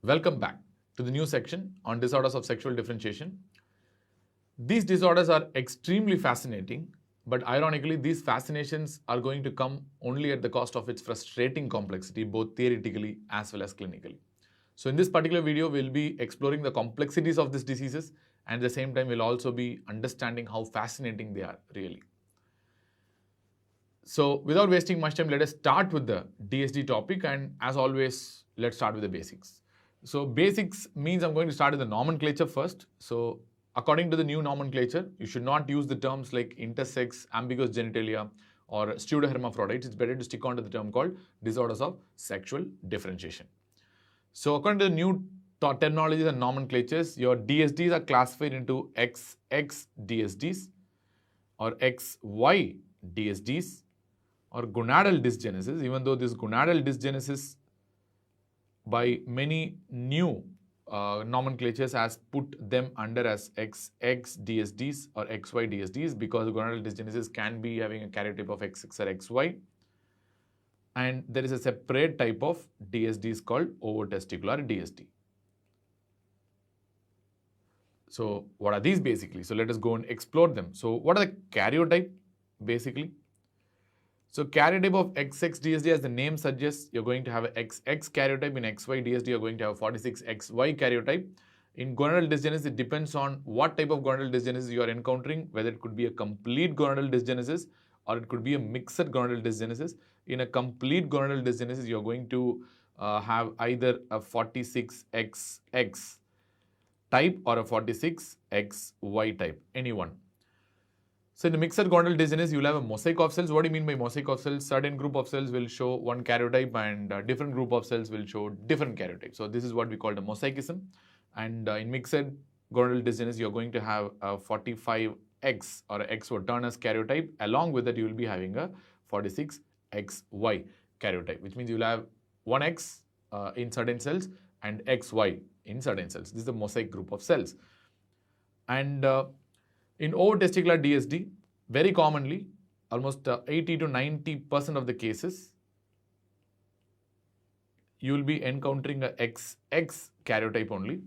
Welcome back to the new section on disorders of sexual differentiation. These disorders are extremely fascinating, but ironically, these fascinations are going to come only at the cost of its frustrating complexity, both theoretically as well as clinically. So in this particular video, we'll be exploring the complexities of these diseases, and at the same time, we'll also be understanding how fascinating they are really. So without wasting much time, let us start with the DSD topic, and as always, let's start with the basics. So basics means I'm going to start with the nomenclature first. So according to the new nomenclature, you should not use the terms like intersex, ambiguous genitalia, or pseudohermaphrodites. It's better to stick on to the term called disorders of sexual differentiation. So according to the new terminologies and nomenclatures, your DSDs are classified into XX DSDs or XY DSDs or gonadal dysgenesis, even though this gonadal dysgenesis by many new nomenclatures has put them under as XX DSDs or XY DSDs because gonadal dysgenesis can be having a karyotype of XX or XY. And there is a separate type of DSDs called ovotesticular DSD. So what are these basically? So let us go and explore them. So what are the karyotype basically? So karyotype of XX DSD, as the name suggests, you're going to have a XX karyotype. In XY DSD, you're going to have 46XY karyotype. In gonadal dysgenesis, it depends on what type of gonadal dysgenesis you are encountering, whether it could be a complete gonadal dysgenesis or it could be a mixed gonadal dysgenesis. In a complete gonadal dysgenesis, you're going to have either a 46XX type or a 46XY type, any one. So in the mixed gonadal dysgenesis, you'll have a mosaic of cells. What do you mean by mosaic of cells? Certain group of cells will show one karyotype and a different group of cells will show different karyotypes. So this is what we call the mosaicism. And in mixed gonadal dysgenesis, you're going to have a 45X or a X or Turner's karyotype. Along with that, you will be having a 46XY karyotype, which means you'll have 1X in certain cells and XY in certain cells. This is the mosaic group of cells. And in ovotesticular DSD, very commonly, almost 80 to 90% of the cases, you will be encountering a XX karyotype only.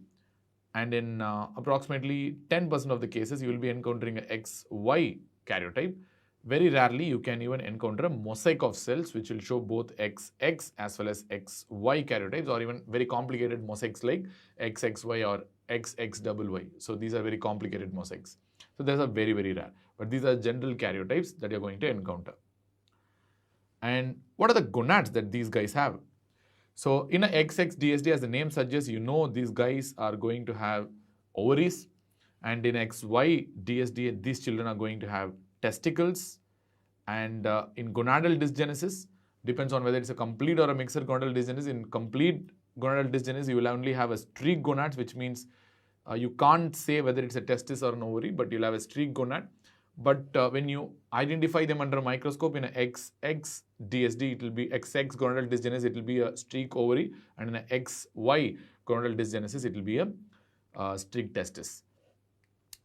And in approximately 10% of the cases, you will be encountering a XY karyotype. Very rarely, you can even encounter a mosaic of cells, which will show both XX as well as XY karyotypes, or even very complicated mosaics like XXY or XXYY. So these are very complicated mosaics. So those are very, very rare. But these are general karyotypes that you're going to encounter. And what are the gonads that these guys have? So in a XX DSD, as the name suggests, you know these guys are going to have ovaries. And in XY DSD, these children are going to have testicles. And in gonadal dysgenesis, depends on whether it's a complete or a mixed gonadal dysgenesis. In complete gonadal dysgenesis, you will only have a streak gonads, which means you can't say whether it's a testis or an ovary, but you'll have a streak gonad. But when you identify them under a microscope in a XX DSD, it will be XX gonadal dysgenesis, it will be a streak ovary, and in a XY gonadal dysgenesis, it will be a streak testis.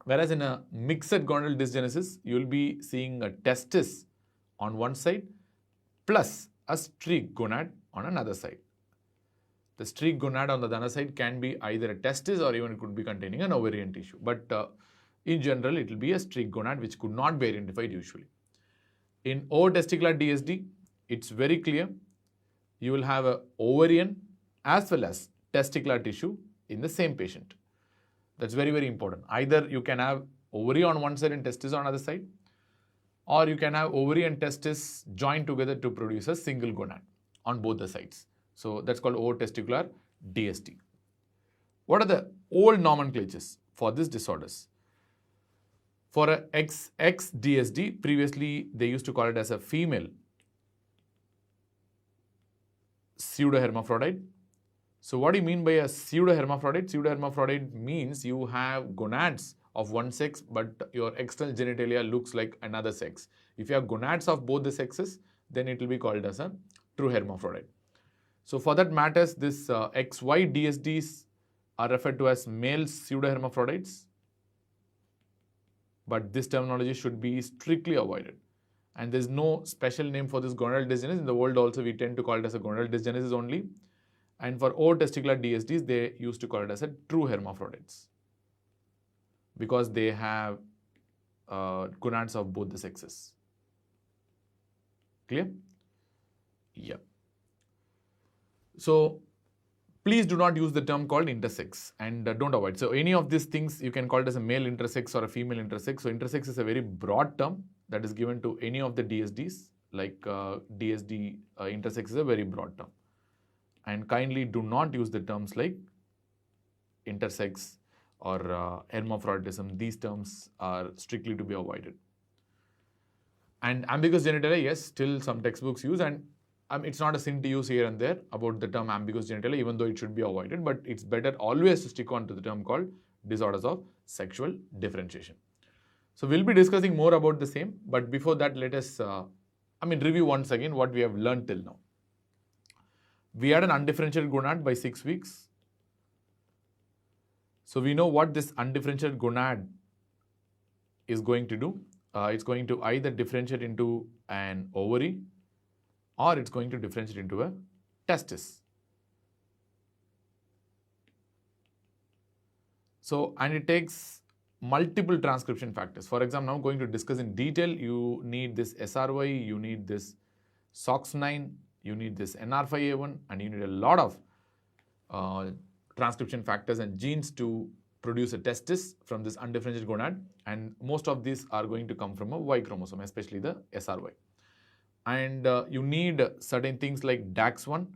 Whereas in a mixed gonadal dysgenesis, you will be seeing a testis on one side plus a streak gonad on another side. The streak gonad on the other side can be either a testis or even it could be containing an ovarian tissue. But in general, it will be a streak gonad which could not be identified usually. In ovotesticular DSD, it's very clear. You will have an ovarian as well as testicular tissue in the same patient. That's very, very important. Either you can have ovary on one side and testis on the other side, or you can have ovary and testis joined together to produce a single gonad on both the sides. So that's called ovotesticular DSD. What are the old nomenclatures for these disorders? For a XX DSD, previously they used to call it as a female pseudohermaphrodite. So what do you mean by a pseudohermaphrodite? Pseudohermaphrodite means you have gonads of one sex, but your external genitalia looks like another sex. If you have gonads of both the sexes, then it will be called as a true hermaphrodite. So for that matters, this XY DSDs are referred to as male pseudohermaphrodites, but this terminology should be strictly avoided. And there's no special name for this gonadal dysgenesis. In the world also, we tend to call it as a gonadal dysgenesis only. And for ootesticular DSDs, they used to call it as a true hermaphrodites because they have gonads of both the sexes. Clear? Yeah. So please do not use the term called intersex and don't avoid. So any of these things you can call it as a male intersex or a female intersex. So intersex is a very broad term that is given to any of the DSDs, like DSD intersex is a very broad term. And kindly do not use the terms like intersex or hermaphroditism. These terms are strictly to be avoided. And ambiguous genitalia, yes, still some textbooks use, and it's not a sin to use here and there about the term ambiguous genitalia, even though it should be avoided, but it's better always to stick on to the term called disorders of sexual differentiation. So we'll be discussing more about the same, but before that, let us review once again what we have learned till now. We had an undifferentiated gonad by 6 weeks. So we know what this undifferentiated gonad is going to do. It's going to either differentiate into an ovary or it's going to differentiate into a testis. So, and it takes multiple transcription factors. For example, now I'm going to discuss in detail. You need this SRY, you need this SOX9, you need this NR5A1, and you need a lot of transcription factors and genes to produce a testis from this undifferentiated gonad, and most of these are going to come from a Y chromosome, especially the SRY. And you need certain things like DAX1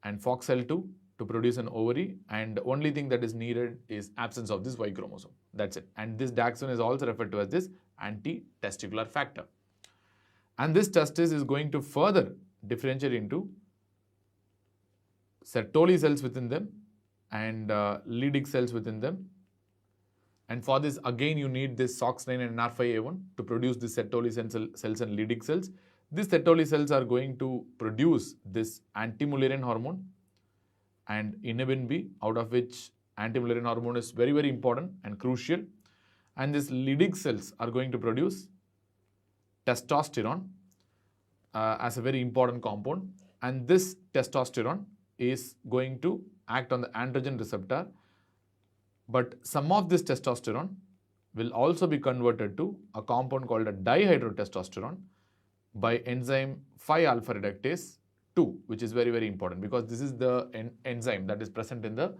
and FOXL2 to produce an ovary, and the only thing that is needed is absence of this Y chromosome. That's it. And this DAX1 is also referred to as this anti-testicular factor. And this testis is going to further differentiate into Sertoli cells within them and Leydig cells within them. And for this, again, you need this SOX9 and NR5A1 to produce the Sertoli cells and Leydig cells. These Sertoli cells are going to produce this anti-Mullerian hormone and inhibin B, out of which anti-Mullerian hormone is very, very important and crucial. And these Leydig cells are going to produce testosterone as a very important compound. And this testosterone is going to act on the androgen receptor. But some of this testosterone will also be converted to a compound called a dihydrotestosterone by enzyme 5-alpha reductase 2, which is very, very important because this is the enzyme that is present in the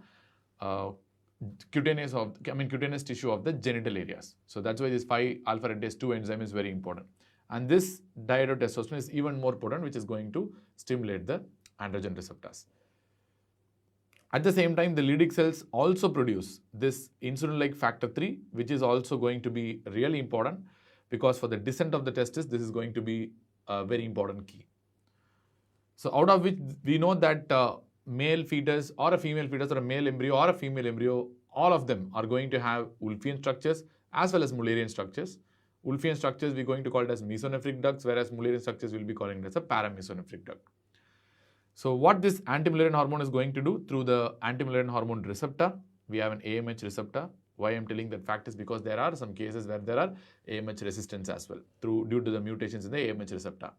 cutaneous tissue of the genital areas. So that's why this 5-alpha reductase 2 enzyme is very important. And this dihydrotestosterone is even more potent, which is going to stimulate the androgen receptors. At the same time, the Leydig cells also produce this insulin-like factor 3, which is also going to be really important because for the descent of the testis, this is going to be a very important key. So out of which we know that male fetus or a female fetus or a male embryo or a female embryo, all of them are going to have Wolffian structures as well as Mullerian structures. Wolffian structures we're going to call it as mesonephric ducts, whereas Mullerian structures we'll be calling it as a paramesonephric duct. So what this anti-Mullerian hormone is going to do through the anti-Mullerian hormone receptor, we have an AMH receptor. Why I'm telling that fact is because there are some cases where there are AMH resistance as well due to the mutations in the AMH receptor.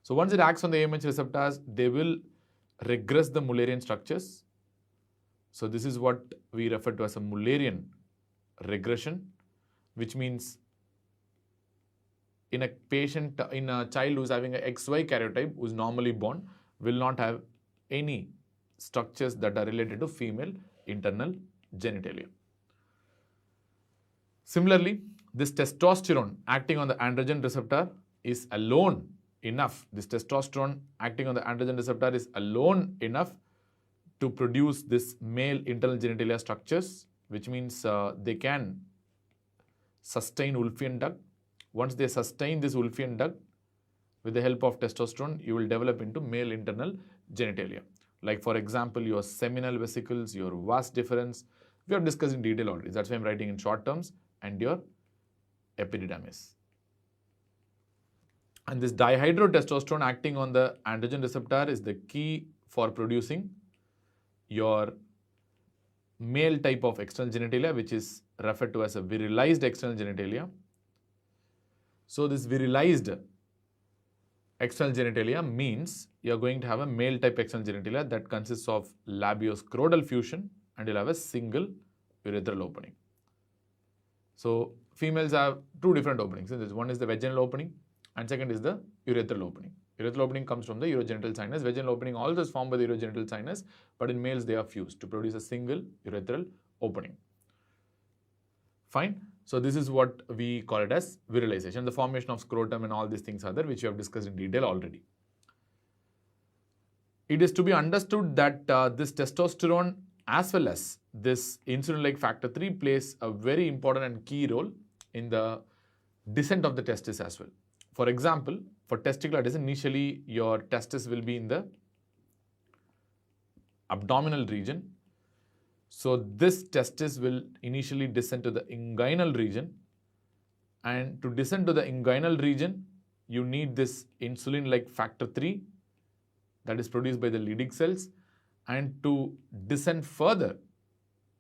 So once it acts on the AMH receptors, they will regress the Mullerian structures. So this is what we refer to as a Mullerian regression, which means in a patient, in a child who's having a XY karyotype who's normally born, will not have any structures that are related to female internal genitalia. Similarly, this testosterone acting on the androgen receptor is alone enough. This testosterone acting on the androgen receptor is alone enough to produce this male internal genitalia structures, which means they can sustain Wolffian duct. Once they sustain this Wolffian duct, with the help of testosterone, you will develop into male internal genitalia. Like for example, your seminal vesicles, your vas deferens, we have discussed in detail already. That's why I'm writing in short terms, and your epididymis. And this dihydrotestosterone acting on the androgen receptor is the key for producing your male type of external genitalia, which is referred to as a virilized external genitalia. So this virilized external genitalia means you're going to have a male type external genitalia that consists of labioscrotal fusion and you'll have a single urethral opening. So females have two different openings. One is the vaginal opening and second is the urethral opening. Urethral opening comes from the urogenital sinus. Vaginal opening also is formed by the urogenital sinus, but in males they are fused to produce a single urethral opening. Fine. So this is what we call it as virilization. The formation of scrotum and all these things are there, which we have discussed in detail already. It is to be understood that this testosterone as well as this insulin-like factor 3 plays a very important and key role in the descent of the testis as well. For example, for testicular descent, initially your testis will be in the abdominal region. So this testis will initially descend to the inguinal region, and to descend to the inguinal region, you need this insulin-like factor 3 that is produced by the Leydig cells, and to descend further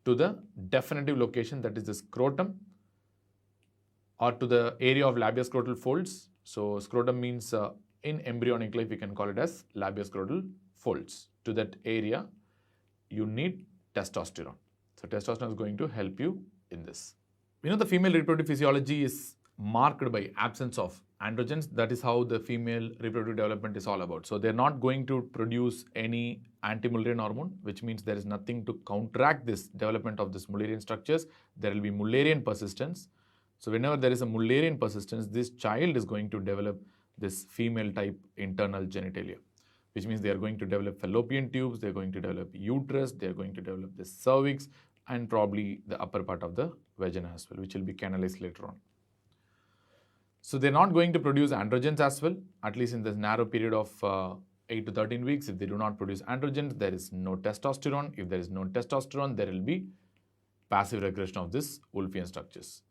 to the definitive location, that is the scrotum, or to the area of labioscrotal folds. So scrotum means in embryonic life we can call it as labioscrotal folds. To that area you need testosterone. So testosterone is going to help you in this. We know the female reproductive physiology is marked by absence of androgens. That is how the female reproductive development is all about. So they're not going to produce any anti-Mullerian hormone, which means there is nothing to counteract this development of this Mullerian structures. There will be Mullerian persistence. So whenever there is a Mullerian persistence, this child is going to develop this female type internal genitalia, which means they are going to develop fallopian tubes, they're going to develop uterus, they're going to develop the cervix, and probably the upper part of the vagina as well, which will be canalized later on. So they're not going to produce androgens as well, at least in this narrow period of 8 to 13 weeks. If they do not produce androgens, there is no testosterone. If there is no testosterone, there will be passive regression of this Wolffian structures.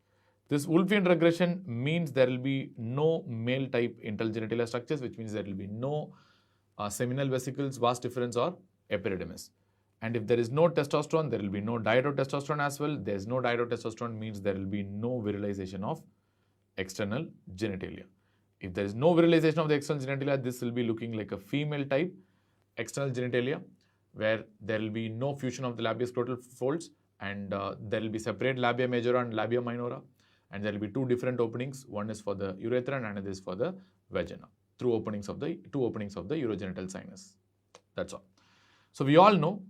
This Wolffian regression means there will be no male type internal genitalia structures, which means there will be no seminal vesicles, vas deferens or epididymis. And if there is no testosterone, there will be no dihydrotestosterone as well. There is no dihydrotestosterone means there will be no virilization of external genitalia. If there is no virilization of the external genitalia, this will be looking like a female type external genitalia, where there will be no fusion of the labioscrotal folds, and there will be separate labia majora and labia minora, and there will be two different openings. One is for the urethra and another is for the vagina, through openings of the two openings of the urogenital sinus. That's all. So we all know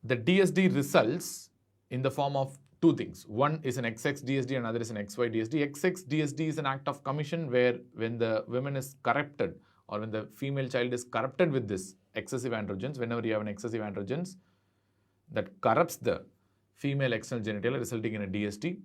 the DSD results in the form of two things. One is an XX DSD, another is an XY DSD. XX DSD is an act of commission where when the woman is corrupted or when the female child is corrupted with this excessive androgens, whenever you have an excessive androgens, that corrupts the female external genitalia, resulting in a DSD.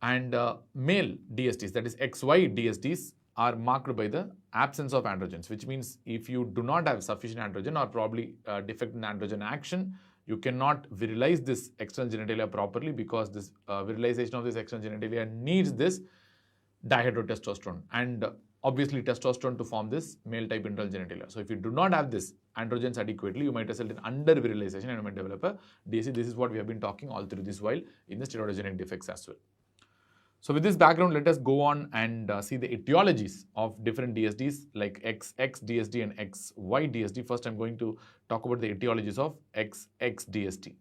And male DSDs, that is XY DSDs, are marked by the absence of androgens, which means if you do not have sufficient androgen or probably defect in androgen action, you cannot virilize this external genitalia properly, because this virilization of this external genitalia needs this dihydrotestosterone and obviously testosterone to form this male type internal genitalia. So if you do not have this androgens adequately, you might result in under virilization and you might develop a DSD. This is what we have been talking all through this while in the steroidogenic defects as well. So with this background, let us go on and see the etiologies of different DSDs like XX DSD and XY DSD. First, I'm going to talk about the etiologies of XX DSD.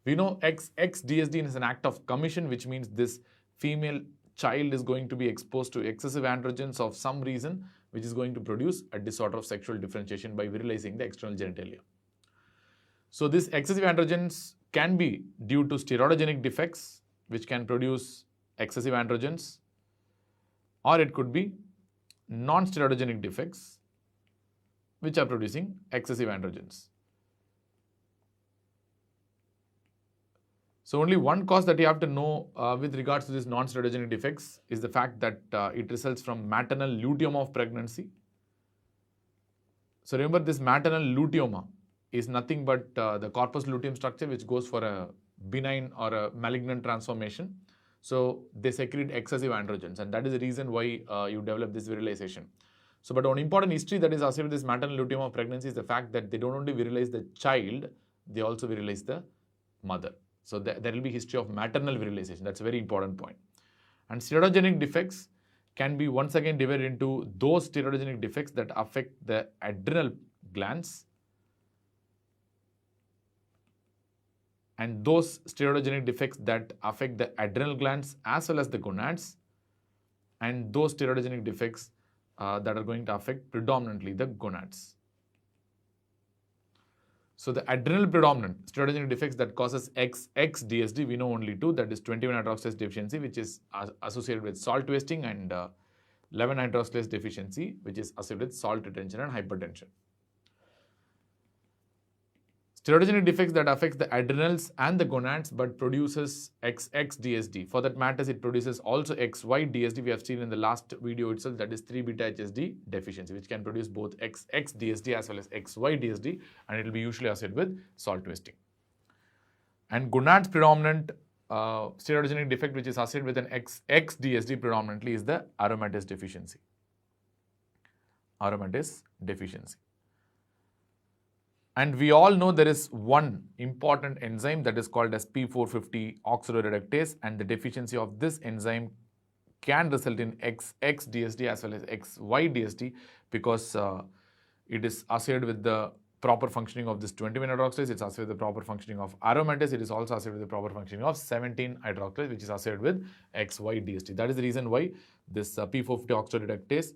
We know XX DSD is an act of commission, which means this female child is going to be exposed to excessive androgens of some reason, which is going to produce a disorder of sexual differentiation by virilizing the external genitalia. So this excessive androgens can be due to steroidogenic defects, which can produce excessive androgens, or it could be non-steroidogenic defects which are producing excessive androgens. So only one cause that you have to know with regards to these non-steroidogenic defects is the fact that it results from maternal luteoma of pregnancy. So remember, this maternal luteoma is nothing but the corpus luteum structure, which goes for a benign or a malignant transformation. So they secrete excessive androgens, and that is the reason why you develop this virilization. So, but one important history that is associated with this maternal luteoma of pregnancy is the fact that they don't only virilize the child, they also virilize the mother. So there will be history of maternal virilization. That's a very important point. And steroidogenic defects can be once again divided into those steroidogenic defects that affect the adrenal glands and those steroidogenic defects that affect the adrenal glands as well as the gonads, and those steroidogenic defects that are going to affect predominantly the gonads. So the adrenal predominant steroidogenic defects that causes XXDSD, we know only two, that is 21-hydroxylase deficiency, which is associated with salt wasting, and 11-hydroxylase deficiency, which is associated with salt retention and hypertension. Steroidogenic defects that affects the adrenals and the gonads but produces XXDSD. For that matters, it produces also XYDSD. We have seen in the last video itself, that is 3-beta-HSD deficiency, which can produce both XXDSD as well as XYDSD, and it will be usually associated with salt wasting. And gonads predominant steroidogenic defect which is associated with an XXDSD predominantly is the aromatase deficiency. Aromatase deficiency. And we all know there is one important enzyme that is called as P450 oxidoreductase, and the deficiency of this enzyme can result in XXDSD as well as XYDSD because it is associated with the proper functioning of this 20-hydroxylase, it's associated with the proper functioning of aromatase, it is also associated with the proper functioning of 17-hydroxylase, which is associated with XYDSD. That is the reason why this P450 oxidoreductase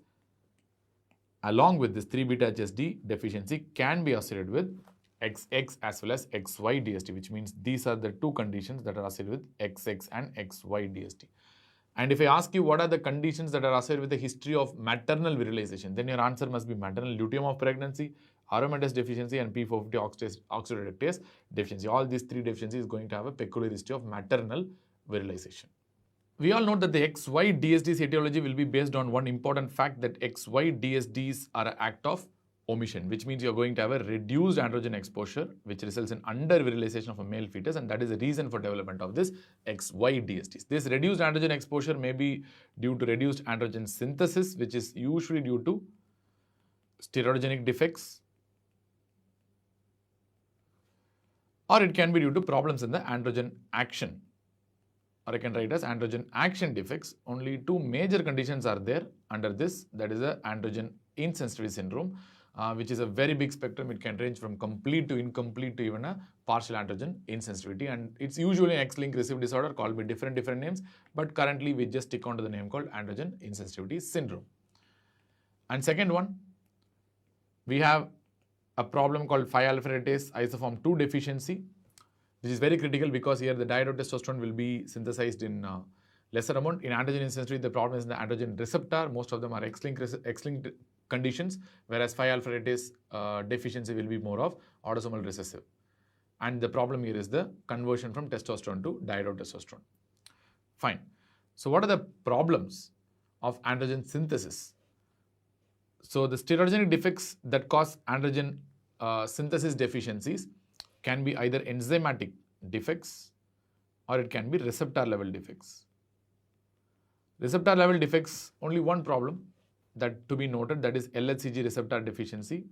along with this 3-beta-HSD deficiency can be associated with XX as well as XYDSD, which means these are the two conditions that are associated with XX and XYDSD. And if I ask you what are the conditions that are associated with the history of maternal virilization, then your answer must be maternal luteum of pregnancy, aromatase deficiency, and P450 oxidoreductase deficiency. All these three deficiencies is going to have a peculiar history of maternal virilization. We all know that the XYDSD's etiology will be based on one important fact, that XYDSDs are an act of omission, which means you're going to have a reduced androgen exposure, which results in under-virilization of a male fetus, and that is the reason for development of this XYDSDs. This reduced androgen exposure may be due to reduced androgen synthesis, which is usually due to steroidogenic defects, or it can be due to problems in the androgen action, or I can write as androgen action defects. Only two major conditions are there under this, that is the androgen insensitivity syndrome, which is a very big spectrum. It can range from complete to incomplete to even a partial androgen insensitivity, and it's usually an X-linked recessive disorder called by different names, but currently we just stick onto the name called androgen insensitivity syndrome. And second one, we have a problem called 5-alpha-reductase isoform 2 deficiency, which is very critical because here the dihydrotestosterone will be synthesized in lesser amount. In androgen insensitivity, the problem is in the androgen receptor. Most of them are X-linked conditions, whereas 5-alpha-reductase deficiency will be more of autosomal recessive. And the problem here is the conversion from testosterone to dihydrotestosterone. Fine. So what are the problems of androgen synthesis? So the steroidogenic defects that cause androgen synthesis deficiencies can be either enzymatic defects or it can be receptor level defects. Receptor level defects, only one problem that to be noted, that is LHCG receptor deficiency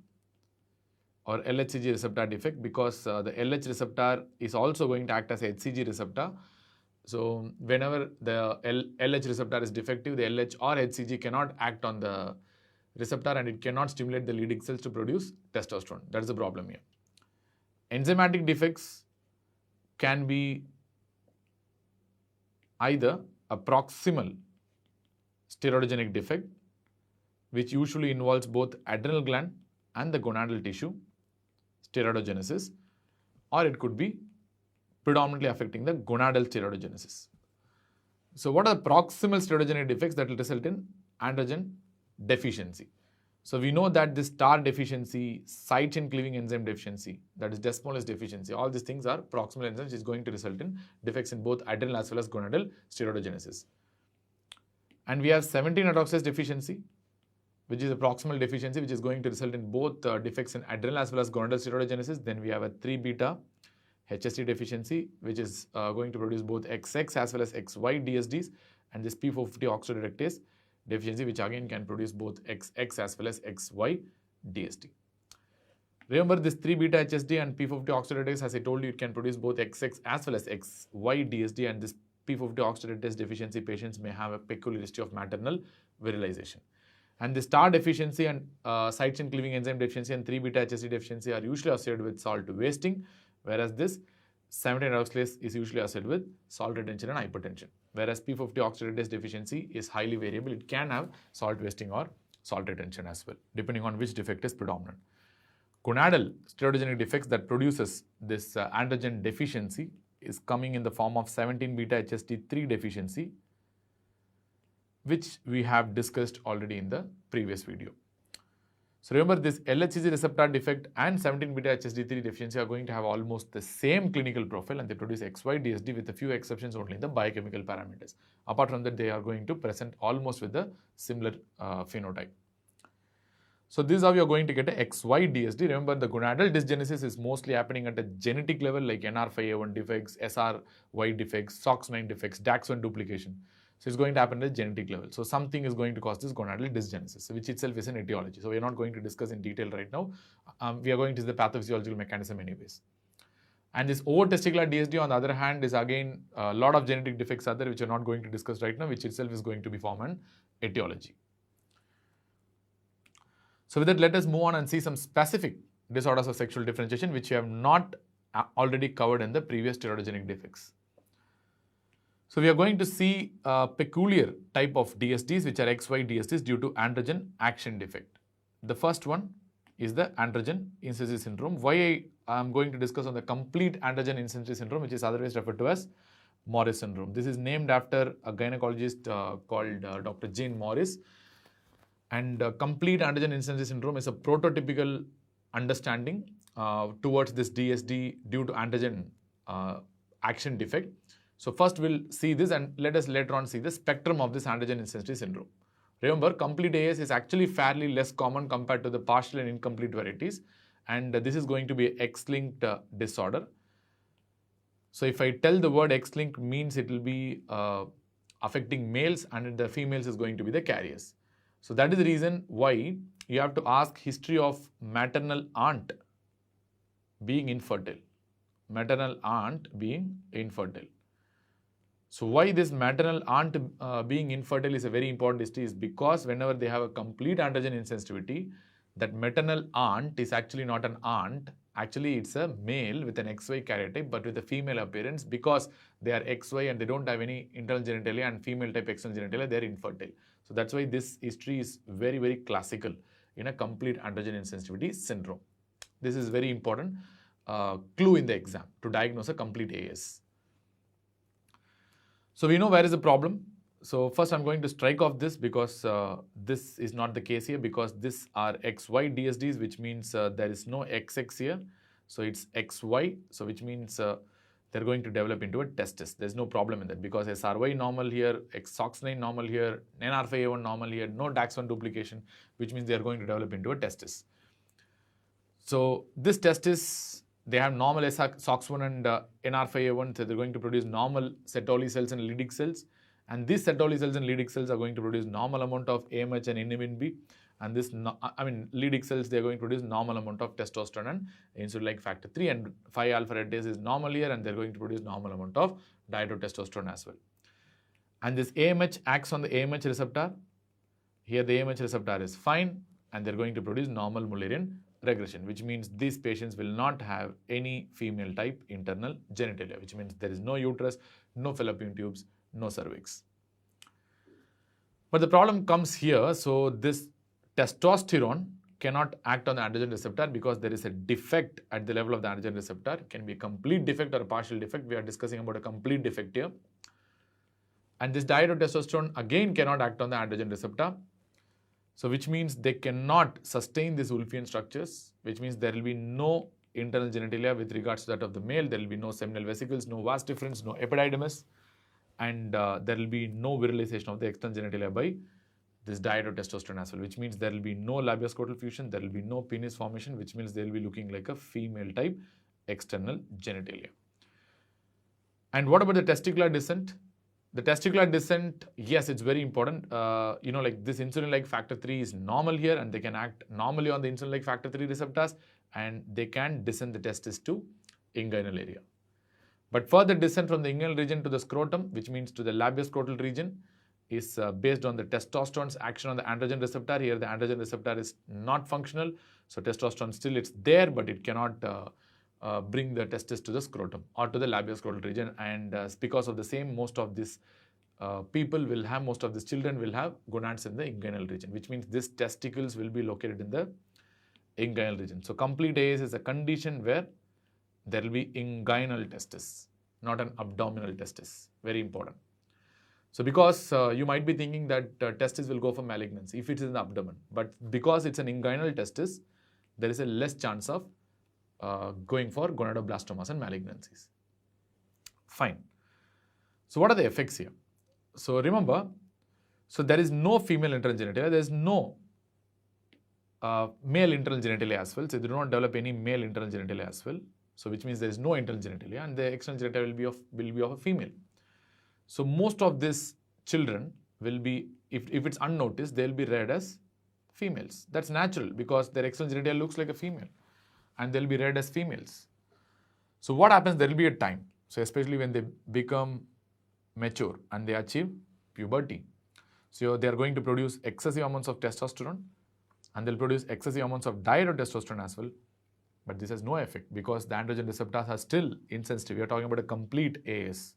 or LHCG receptor defect, because the LH receptor is also going to act as a HCG receptor. So whenever the LH receptor is defective, the LH or HCG cannot act on the receptor and it cannot stimulate the leading cells to produce testosterone. That is the problem here. Enzymatic defects can be either a proximal steroidogenic defect, which usually involves both adrenal gland and the gonadal tissue, steroidogenesis, or it could be predominantly affecting the gonadal steroidogenesis. So what are the proximal steroidogenic defects that will result in androgen deficiency? So we know that this TAR deficiency, side chain cleaving enzyme deficiency, that is desmolase deficiency, all these things are proximal enzymes which is going to result in defects in both adrenal as well as gonadal steroidogenesis. And we have 17-hydroxylase deficiency, which is a proximal deficiency which is going to result in both defects in adrenal as well as gonadal steroidogenesis. Then we have a 3-beta-HSD deficiency, which is going to produce both XX as well as XY-DSDs, and this P450 oxidoreductase deficiency, which again can produce both XX as well as XY-DSD. Remember, this 3-beta-HSD and P450 oxidoreductase, as I told you, it can produce both XX as well as XY-DSD, and this P450 oxidoreductase deficiency patients may have a peculiar history of maternal virilization. And the star deficiency and side chain cleaving enzyme deficiency and 3-beta-HSD deficiency are usually associated with salt wasting, whereas this 17-hydroxylase is usually associated with salt retention and hypertension. Whereas P50 oxidase deficiency is highly variable. It can have salt wasting or salt retention as well, depending on which defect is predominant. Gonadal steroidogenic defects that produces this androgen deficiency is coming in the form of 17-beta-HSD3 deficiency, which we have discussed already in the previous video. So remember, this LHCG receptor defect and 17-beta-HSD3 deficiency are going to have almost the same clinical profile, and they produce XY DSD with a few exceptions only in the biochemical parameters. Apart from that, they are going to present almost with the similar phenotype. So this is how you are going to get a XY DSD. Remember, the gonadal dysgenesis is mostly happening at a genetic level, like NR5A1 defects, SRY defects, SOX9 defects, DAX1 duplication. So it's going to happen at a genetic level. So something is going to cause this gonadal dysgenesis, which itself is an etiology. So we are not going to discuss in detail right now. We are going to see the pathophysiological mechanism anyways. And this over-testicular DSD, on the other hand, is again a lot of genetic defects are there, which we are not going to discuss right now, which itself is going to be form an etiology. So with that, let us move on and see some specific disorders of sexual differentiation, which we have not already covered in the previous steroidogenic defects. So we are going to see a peculiar type of DSDs, which are XY DSDs due to androgen action defect. The first one is the androgen insensity syndrome. Why I am going to discuss on the complete androgen insensity syndrome, which is otherwise referred to as Morris syndrome. This is named after a gynecologist called Dr. Jane Morris. And complete androgen insensity syndrome is a prototypical understanding towards this DSD due to androgen action defect. So first we'll see this, and let us later on see the spectrum of this androgen insensity syndrome. Remember, complete AS is actually fairly less common compared to the partial and incomplete varieties, and this is going to be an X-linked disorder. So if I tell the word X-linked means it will be affecting males, and the females is going to be the carriers. So that is the reason why you have to ask history of maternal aunt being infertile. Maternal aunt being infertile. So why this maternal aunt being infertile is a very important history is because whenever they have a complete androgen insensitivity, that maternal aunt is actually not an aunt. Actually, it's a male with an XY karyotype, but with a female appearance because they are XY and they don't have any internal genitalia and female type external genitalia, they are infertile. So that's why this history is very, very classical in a complete androgen insensitivity syndrome. This is very important clue in the exam to diagnose a complete AS. So we know where is the problem. So first I'm going to strike off this because this is not the case here, because these are XY DSDs, which means there is no XX here. So it's XY, so which means they're going to develop into a testis. There's no problem in that because SRY normal here, SOX9 normal here, NR5A1 normal here, no DAX1 duplication, which means they're going to develop into a testis. So this testis, they have normal SOX1 and NR5A1, so they're going to produce normal Sertoli cells and Leydig cells. And these Sertoli cells and Leydig cells are going to produce normal amount of AMH and inhibin B. And this, Leydig cells, they are going to produce normal amount of testosterone and insulin-like factor 3. And 5-alpha reductase is normal here, and they're going to produce normal amount of dihydrotestosterone as well. And this AMH acts on the AMH receptor. Here the AMH receptor is fine, and they're going to produce normal Mullerian regression, which means these patients will not have any female type internal genitalia, which means there is no uterus, no fallopian tubes, no cervix. But the problem comes here. So this testosterone cannot act on the androgen receptor because there is a defect at the level of the androgen receptor. It can be a complete defect or a partial defect. We are discussing about a complete defect here. And this dihydrotestosterone again cannot act on the androgen receptor. So which means they cannot sustain these Wolffian structures, which means there will be no internal genitalia with regards to that of the male. There will be no seminal vesicles, no vas deferens, no epididymis, and there will be no virilization of the external genitalia by this dihydrotestosterone as well, which means there will be no labioscrotal fusion, there will be no penis formation, which means they will be looking like a female type external genitalia. And what about the testicular descent? The testicular descent, yes, it's very important. Like this insulin-like factor 3 is normal here, and they can act normally on the insulin-like factor 3 receptors, and they can descend the testis to inguinal area. But further descent from the inguinal region to the scrotum, which means to the labioscrotal region, is based on the testosterone's action on the androgen receptor. Here the androgen receptor is not functional. So testosterone still it's there, but it cannot bring the testis to the scrotum or to the labioscrotal region. And because of the same, most of these most of these children will have gonads in the inguinal region, which means these testicles will be located in the inguinal region. So complete AS is a condition where there will be inguinal testis, not an abdominal testis. Very important. So because you might be thinking that testis will go for malignancy if it is in the abdomen, but because it's an inguinal testis, there is a less chance of going for gonadoblastomas and malignancies. Fine. So what are the effects here? So remember, so there is no female internal genitalia, there is no male internal genitalia as well. So they do not develop any male internal genitalia as well. So which means there is no internal genitalia, and the external genitalia will be of a female. So most of these children will be, if it's unnoticed, they will be read as females. That's natural because their external genitalia looks like a female, and they'll be read as females. So what happens? There will be a time. So especially when they become mature and they achieve puberty. So they are going to produce excessive amounts of testosterone, and they'll produce excessive amounts of dihydrotestosterone as well. But this has no effect because the androgen receptors are still insensitive. We are talking about a complete AS.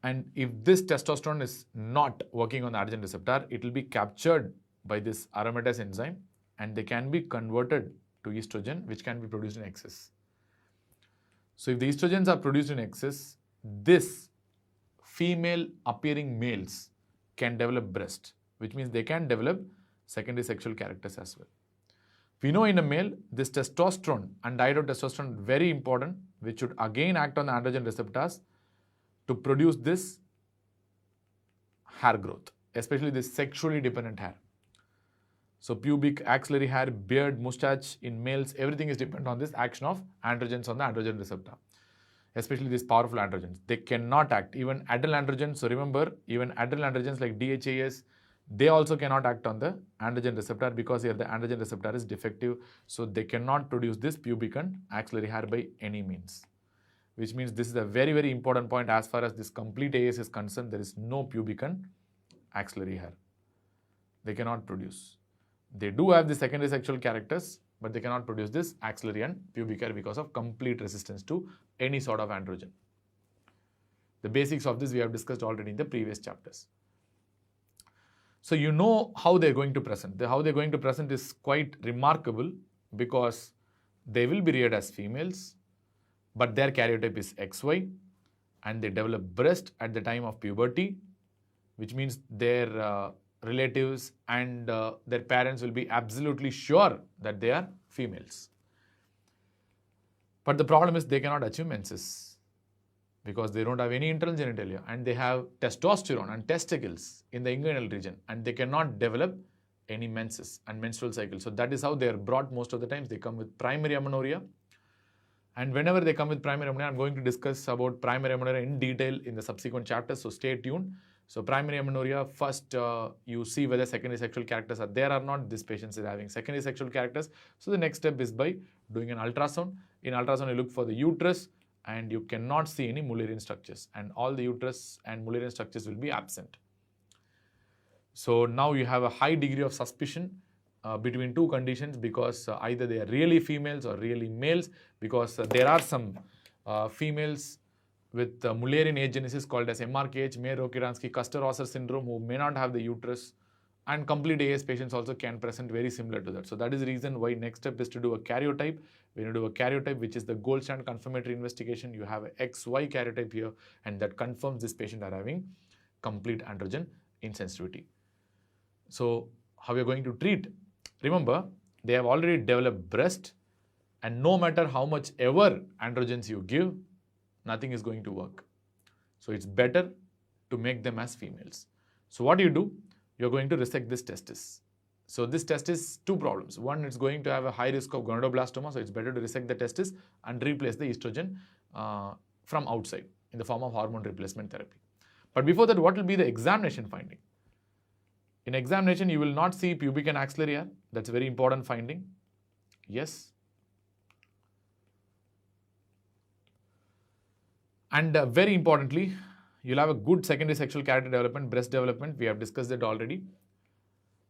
And if this testosterone is not working on the androgen receptor, it will be captured by this aromatase enzyme, and they can be converted to estrogen, which can be produced in excess. So if the estrogens are produced in excess, this female appearing males can develop breast, which means they can develop secondary sexual characters as well. We know in a male, this testosterone and dihydrotestosterone very important, which should again act on the androgen receptors to produce this hair growth, especially this sexually dependent hair. So pubic, axillary hair, beard, mustache in males, everything is dependent on this action of androgens on the androgen receptor, especially these powerful androgens. They cannot act. Even adrenal androgens, so remember, even adrenal androgens like DHEAs, they also cannot act on the androgen receptor because here the androgen receptor is defective. So they cannot produce this pubic and axillary hair by any means. Which means this is a very, very important point as far as this complete AS is concerned. There is no pubic and axillary hair. They cannot produce. They do have the secondary sexual characters, but they cannot produce this axillary and pubic hair because of complete resistance to any sort of androgen. The basics of this we have discussed already in the previous chapters. So you know how they're going to present. How they're going to present is quite remarkable because they will be reared as females, but their karyotype is XY, and they develop breast at the time of puberty, which means their relatives and their parents will be absolutely sure that they are females. But the problem is they cannot achieve menses because they don't have any internal genitalia, and they have testosterone and testicles in the inguinal region, and they cannot develop any menses and menstrual cycle. So that is how they are brought most of the times. They come with primary amenorrhea. And whenever they come with primary amenorrhea, I'm going to discuss about primary amenorrhea in detail in the subsequent chapters, so stay tuned. So primary amenorrhea, first you see whether secondary sexual characters are there or not. This patient is having secondary sexual characters. So the next step is by doing an ultrasound. In ultrasound, you look for the uterus, and you cannot see any Mullerian structures, and all the uterus and Mullerian structures will be absent. So now you have a high degree of suspicion between two conditions because either they are really females or really males, because there are some females with Mullerian agenesis called as MRKH, Mayer-Rokitansky, Kuster-Rosser syndrome, who may not have the uterus, and complete AS patients also can present very similar to that. So that is the reason why next step is to do a karyotype. When you do a karyotype, which is the gold standard confirmatory investigation, you have a XY karyotype here, and that confirms this patient are having complete androgen insensitivity. So how we are going to treat? Remember, they have already developed breast, and no matter how much ever androgens you give, nothing is going to work. So it's better to make them as females. So what do? You're going to resect this testis. So this testis, two problems. One, it's going to have a high risk of gonadoblastoma, so it's better to resect the testis and replace the estrogen from outside in the form of hormone replacement therapy. But before that, what will be the examination finding? In examination, you will not see pubic and axillary hair. That's a very important finding. Yes. And very importantly, You'll have a good secondary sexual character development, breast development. We have discussed it already.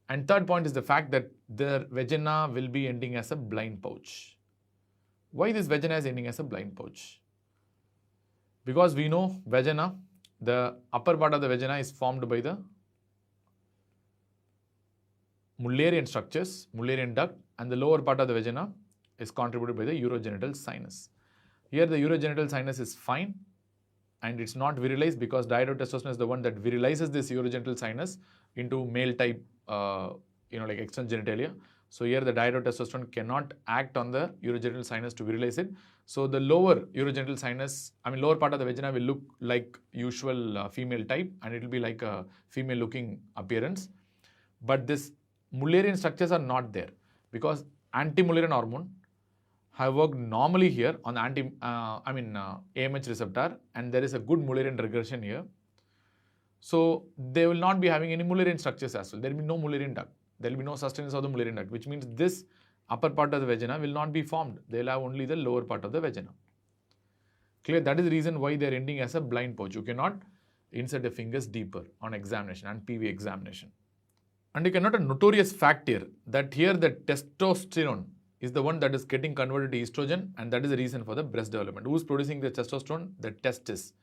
And third point is the fact that the vagina will be ending as a blind pouch. Why this vagina is ending as a blind pouch? Because we know vagina, the upper part of the vagina is formed by the Mullerian structures, Mullerian duct, and the lower part of the vagina is contributed by the urogenital sinus. Here the urogenital sinus is fine and it's not virilized because dihydrotestosterone is the one that virilizes this urogenital sinus into male type, like external genitalia. So here the dihydrotestosterone cannot act on the urogenital sinus to virilize it. So the lower urogenital sinus, lower part of the vagina will look like usual female type and it will be like a female looking appearance. But this Mullerian structures are not there because anti-Mullerian hormone have worked normally here on the AMH receptor and there is a good Mullerian regression here. So they will not be having any Mullerian structures as well. There will be no Mullerian duct. There will be no sustenance of the Mullerian duct, which means this upper part of the vagina will not be formed. They will have only the lower part of the vagina. Clear? That is the reason why they are ending as a blind pouch. You cannot insert the fingers deeper on examination and PV examination. And you can note a notorious fact here that here the testosterone is the one that is getting converted to estrogen and that is the reason for the breast development. Who is producing the testosterone? The testis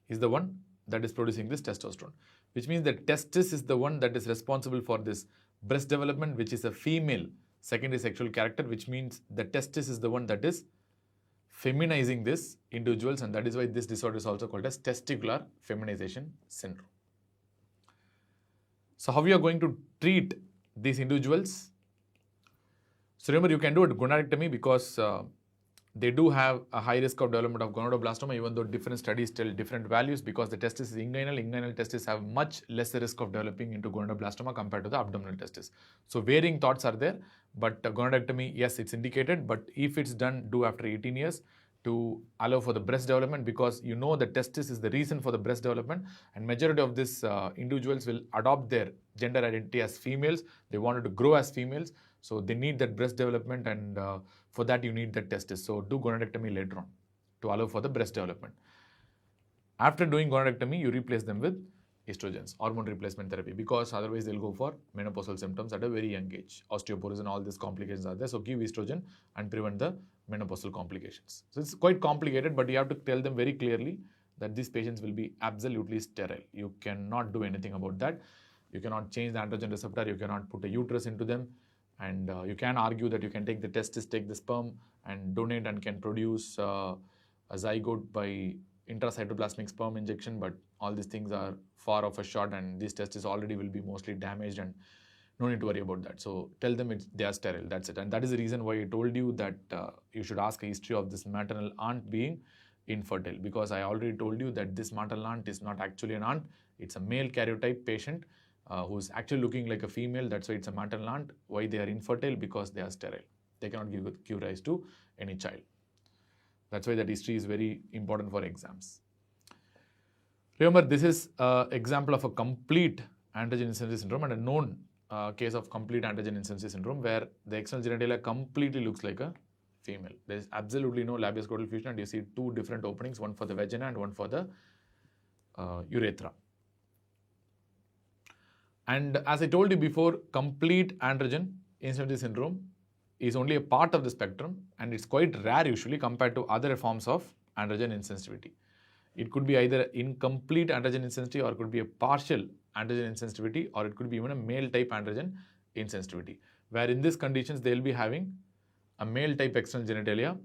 is the one that is producing this testosterone, which means the testis is the one that is responsible for this breast development, which is a female secondary sexual character, which means the testis is the one that is feminizing these individuals and that is why this disorder is also called as testicular feminization syndrome. So how we are going to treat these individuals? So remember, you can do a gonadectomy because they do have a high risk of development of gonadoblastoma, even though different studies tell different values because the testis is inguinal. Inguinal testis have much lesser risk of developing into gonadoblastoma compared to the abdominal testis. So varying thoughts are there, but gonadectomy, yes, it's indicated, but if it's done, do after 18 years to allow for the breast development because you know the testis is the reason for the breast development and majority of these individuals will adopt their gender identity as females. They wanted to grow as females. So they need that breast development and for that you need the testis. So do gonadectomy later on to allow for the breast development. After doing gonadectomy, you replace them with estrogens, hormone replacement therapy, because otherwise they'll go for menopausal symptoms at a very young age. Osteoporosis and all these complications are there. So give estrogen and prevent the menopausal complications. So it's quite complicated, but you have to tell them very clearly that these patients will be absolutely sterile. You cannot do anything about that. You cannot change the androgen receptor. You cannot put a uterus into them. And you can argue that you can take the testis, take the sperm and donate and can produce a zygote by intracytoplasmic sperm injection, but all these things are far off a shot and these testes already will be mostly damaged and no need to worry about that. So tell them they are sterile, that's it. And that is the reason why I told you that you should ask a history of this maternal aunt being infertile, because I already told you that this maternal aunt is not actually an aunt, it's a male karyotype patient who's actually looking like a female. That's why it's a maternal aunt. Why they are infertile? Because they are sterile. They cannot give rise to any child. That's why that history is very important for exams. Remember, this is an example of a complete androgen insufficiency syndrome and a known case of complete androgen insufficiency syndrome where the external genitalia completely looks like a female. There is absolutely no labial scrotal fusion and you see two different openings, one for the vagina and one for the urethra. And as I told you before, complete androgen insufficiency syndrome is only a part of the spectrum and it's quite rare usually compared to other forms of androgen insensitivity. It could be either incomplete androgen insensitivity or it could be a partial androgen insensitivity or it could be even a male type androgen insensitivity, where in these conditions they will be having a male type external genitalia,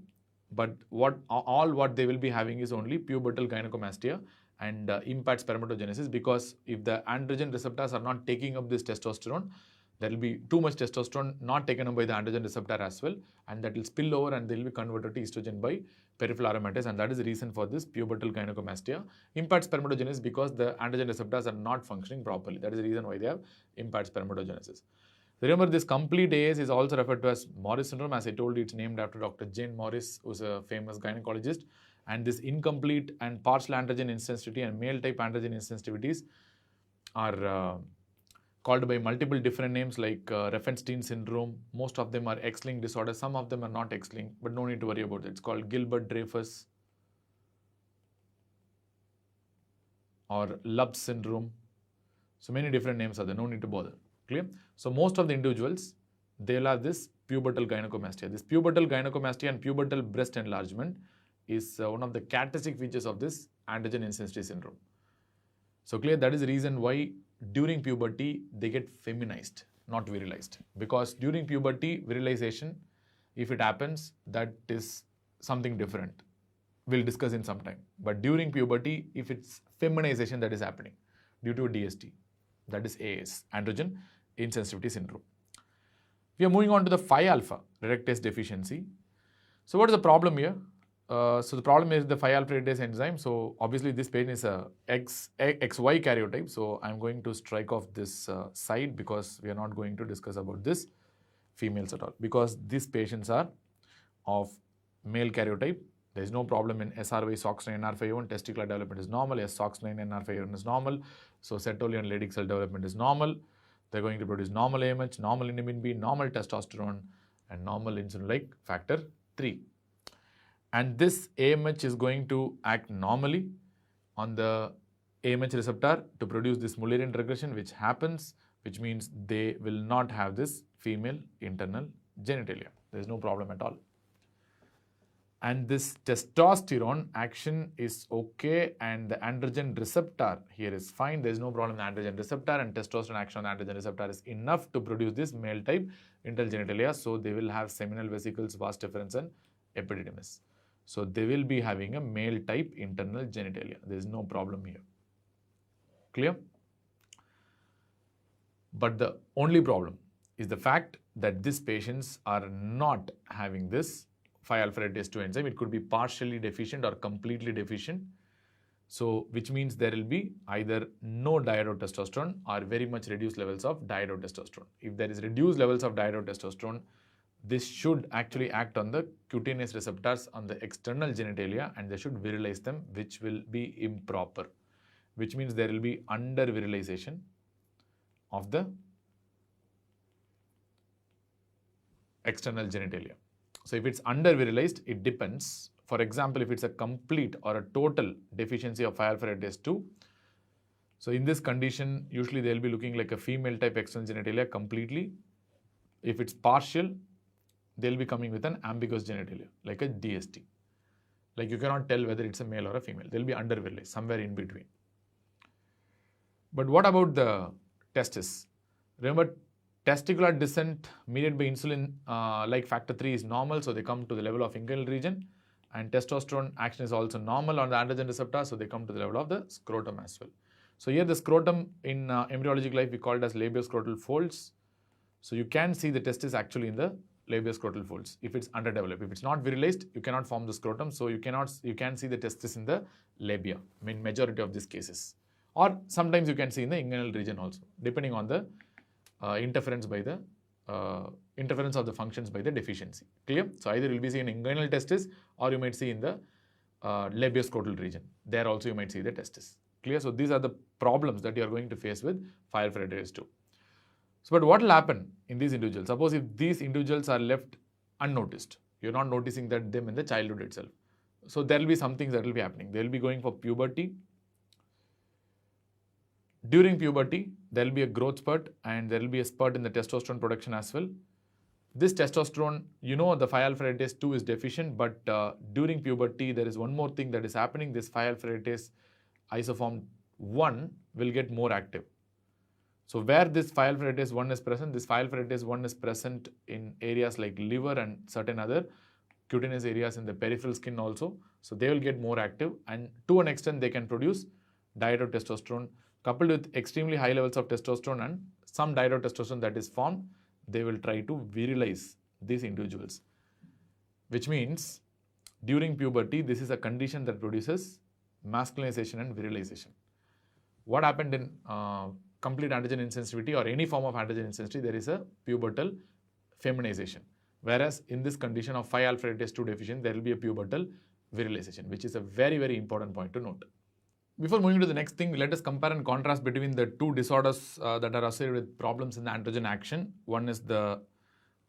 but what they will be having is only pubertal gynecomastia and impaired spermatogenesis, because if the androgen receptors are not taking up this testosterone, there will be too much testosterone not taken up by the androgen receptor as well, and that will spill over and they will be converted to estrogen by peripheral aromatase, and that is the reason for this pubertal gynecomastia. Impaired spermatogenesis because the androgen receptors are not functioning properly. That is the reason why they have impaired spermatogenesis. Remember, this complete AS is also referred to as Morris syndrome. As I told you, it's named after Dr. Jane Morris, who's a famous gynecologist. And this incomplete and partial androgen insensitivity and male type androgen insensitivities are called by multiple different names like Riefenstein syndrome. Most of them are X-linked disorders. Some of them are not X-linked, but no need to worry about it. It's called Gilbert-Dreyfus or Lup's syndrome. So many different names are there, no need to bother. Clear? So most of the individuals, they'll have this pubertal gynecomastia. This pubertal gynecomastia and pubertal breast enlargement is one of the characteristic features of this androgen insensitivity syndrome. So clear, that is the reason why during puberty they get feminized, not virilized. Because during puberty, virilization, if it happens, that is something different. We'll discuss in some time. But during puberty, if it's feminization that is happening due to DST, that is AS, androgen insensitivity syndrome. We are moving on to the 5-alpha reductase deficiency. So what is the problem here? So the problem is the 5-alpha reductase enzyme. So obviously this patient is a XY karyotype. So I'm going to strike off this side because we are not going to discuss about this females at all. Because these patients are of male karyotype. There is no problem in SRY, SOX9, NR5A1. Testicular development is normal. SOX9, NR5A1 is normal. So Sertoli and Leydig cell development is normal. They're going to produce normal AMH, normal inhibin B, normal testosterone, and normal insulin-like factor 3. And this AMH is going to act normally on the AMH receptor to produce this Mullerian regression, which happens, which means they will not have this female internal genitalia. There is no problem at all. And this testosterone action is okay, and the androgen receptor here is fine. There is no problem with the androgen receptor, and testosterone action on the androgen receptor is enough to produce this male type internal genitalia. So they will have seminal vesicles, vas deferens, and epididymis. So they will be having a male type internal genitalia. There is no problem here. Clear? But the only problem is the fact that these patients are not having this 5-alpha reductase 2 enzyme. It could be partially deficient or completely deficient. So which means there will be either no dihydrotestosterone or very much reduced levels of dihydrotestosterone. If there is reduced levels of dihydrotestosterone, this should actually act on the cutaneous receptors on the external genitalia, and they should virilize them, which will be improper. Which means there will be under virilization of the external genitalia. So if it's under virilized, it depends. For example, if it's a complete or a total deficiency of 5-alpha reductase 2, so in this condition, usually they'll be looking like a female type external genitalia completely. If it's partial, they'll be coming with an ambiguous genitalia, like a DST. Like you cannot tell whether it's a male or a female. They'll be under virilized, somewhere in between. But what about the testis? Remember, testicular descent mediated by insulin like factor 3 is normal, so they come to the level of inguinal region, and testosterone action is also normal on the androgen receptor, so they come to the level of the scrotum as well. So here the scrotum in embryologic life we call it as labioscrotal folds. So you can see the testis actually in the labioscrotal folds if it's underdeveloped. If it's not virilized, you cannot form the scrotum, so you can see the testis in the labia in majority of these cases. Or sometimes you can see in the inguinal region also, depending on the interference of the functions by the deficiency. Clear? So either you'll be seeing inguinal testis, or you might see in the labioscrotal region. There also you might see the testis. Clear? So these are the problems that you are going to face with 5-alpha reductase 2. So but what will happen in these individuals? Suppose if these individuals are left unnoticed, you're not noticing that them in the childhood itself. So there will be some things that will be happening. They will be going for puberty. During puberty, there will be a growth spurt, and there will be a spurt in the testosterone production as well. This testosterone, you know, the 5-alpha reductase 2 is deficient, but during puberty, there is one more thing that is happening. This 5-alpha reductase isoform 1 will get more active. So where this 5-alpha reductase 1 is present, this 5-alpha reductase 1 is present in areas like liver and certain other cutaneous areas in the peripheral skin also. So they will get more active, and to an extent they can produce dihydrotestosterone. Coupled with extremely high levels of testosterone and some dihydrotestosterone that is formed, they will try to virilize these individuals. Which means during puberty, this is a condition that produces masculinization and virilization. What happened in complete androgen insensitivity or any form of androgen insensitivity, there is a pubertal feminization. Whereas in this condition of 5-alpha reductase 2 deficient, there will be a pubertal virilization, which is a very, very important point to note. Before moving to the next thing, let us compare and contrast between the two disorders that are associated with problems in the androgen action. One is the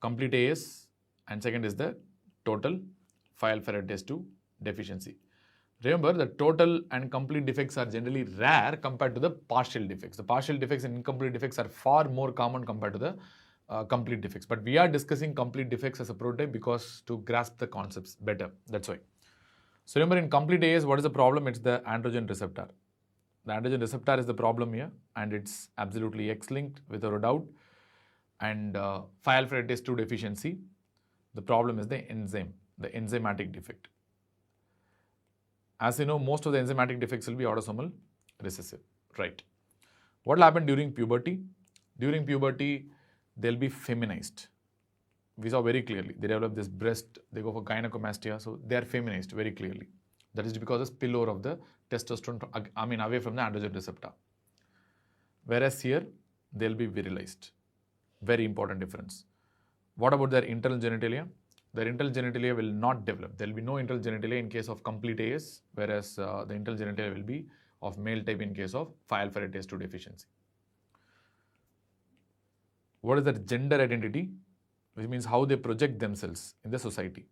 complete AS, and second is the total 5-alpha reductase 2 deficiency. Remember, the total and complete defects are generally rare compared to the partial defects. The partial defects and incomplete defects are far more common compared to the complete defects. But we are discussing complete defects as a prototype because to grasp the concepts better. That's why. So remember, in complete AS, what is the problem? It's the androgen receptor. The androgen receptor is the problem here, and it's absolutely X-linked without a doubt. And phi alpha reductase 2 deficiency, the problem is the enzyme, the enzymatic defect. As you know, most of the enzymatic defects will be autosomal recessive, right? What will happen during puberty? During puberty, they'll be feminized. We saw very clearly. They develop this breast, they go for gynecomastia, so they are feminized very clearly. That is because of spillover of the testosterone, away from the androgen receptor. Whereas here, they'll be virilized. Very important difference. What about their internal genitalia? Their internal genitalia will not develop. There will be no internal genitalia in case of complete AS, whereas the internal genitalia will be of male type in case of phi alpha reductase 2 deficiency. What is their gender identity? Which means how they project themselves in the society.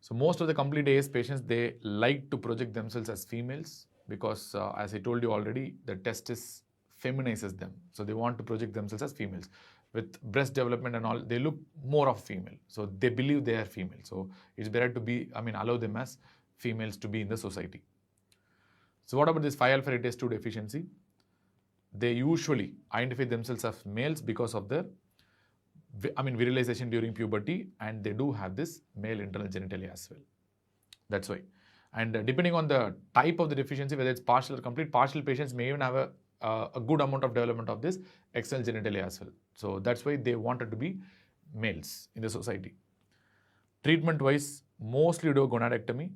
So most of the complete AS patients, they like to project themselves as females because as I told you already, the testis feminizes them. So they want to project themselves as females. With breast development and all, they look more of female. So they believe they are female. So it's better to be, allow them as females to be in the society. So what about this phi alpha reductase 2 deficiency? They usually identify themselves as males because of their virilization during puberty, and they do have this male internal genitalia as well. That's why. And depending on the type of the deficiency, whether it's partial or complete, partial patients may even have a good amount of development of this external genitalia as well. So that's why they wanted to be males in the society. Treatment wise, mostly do a gonadectomy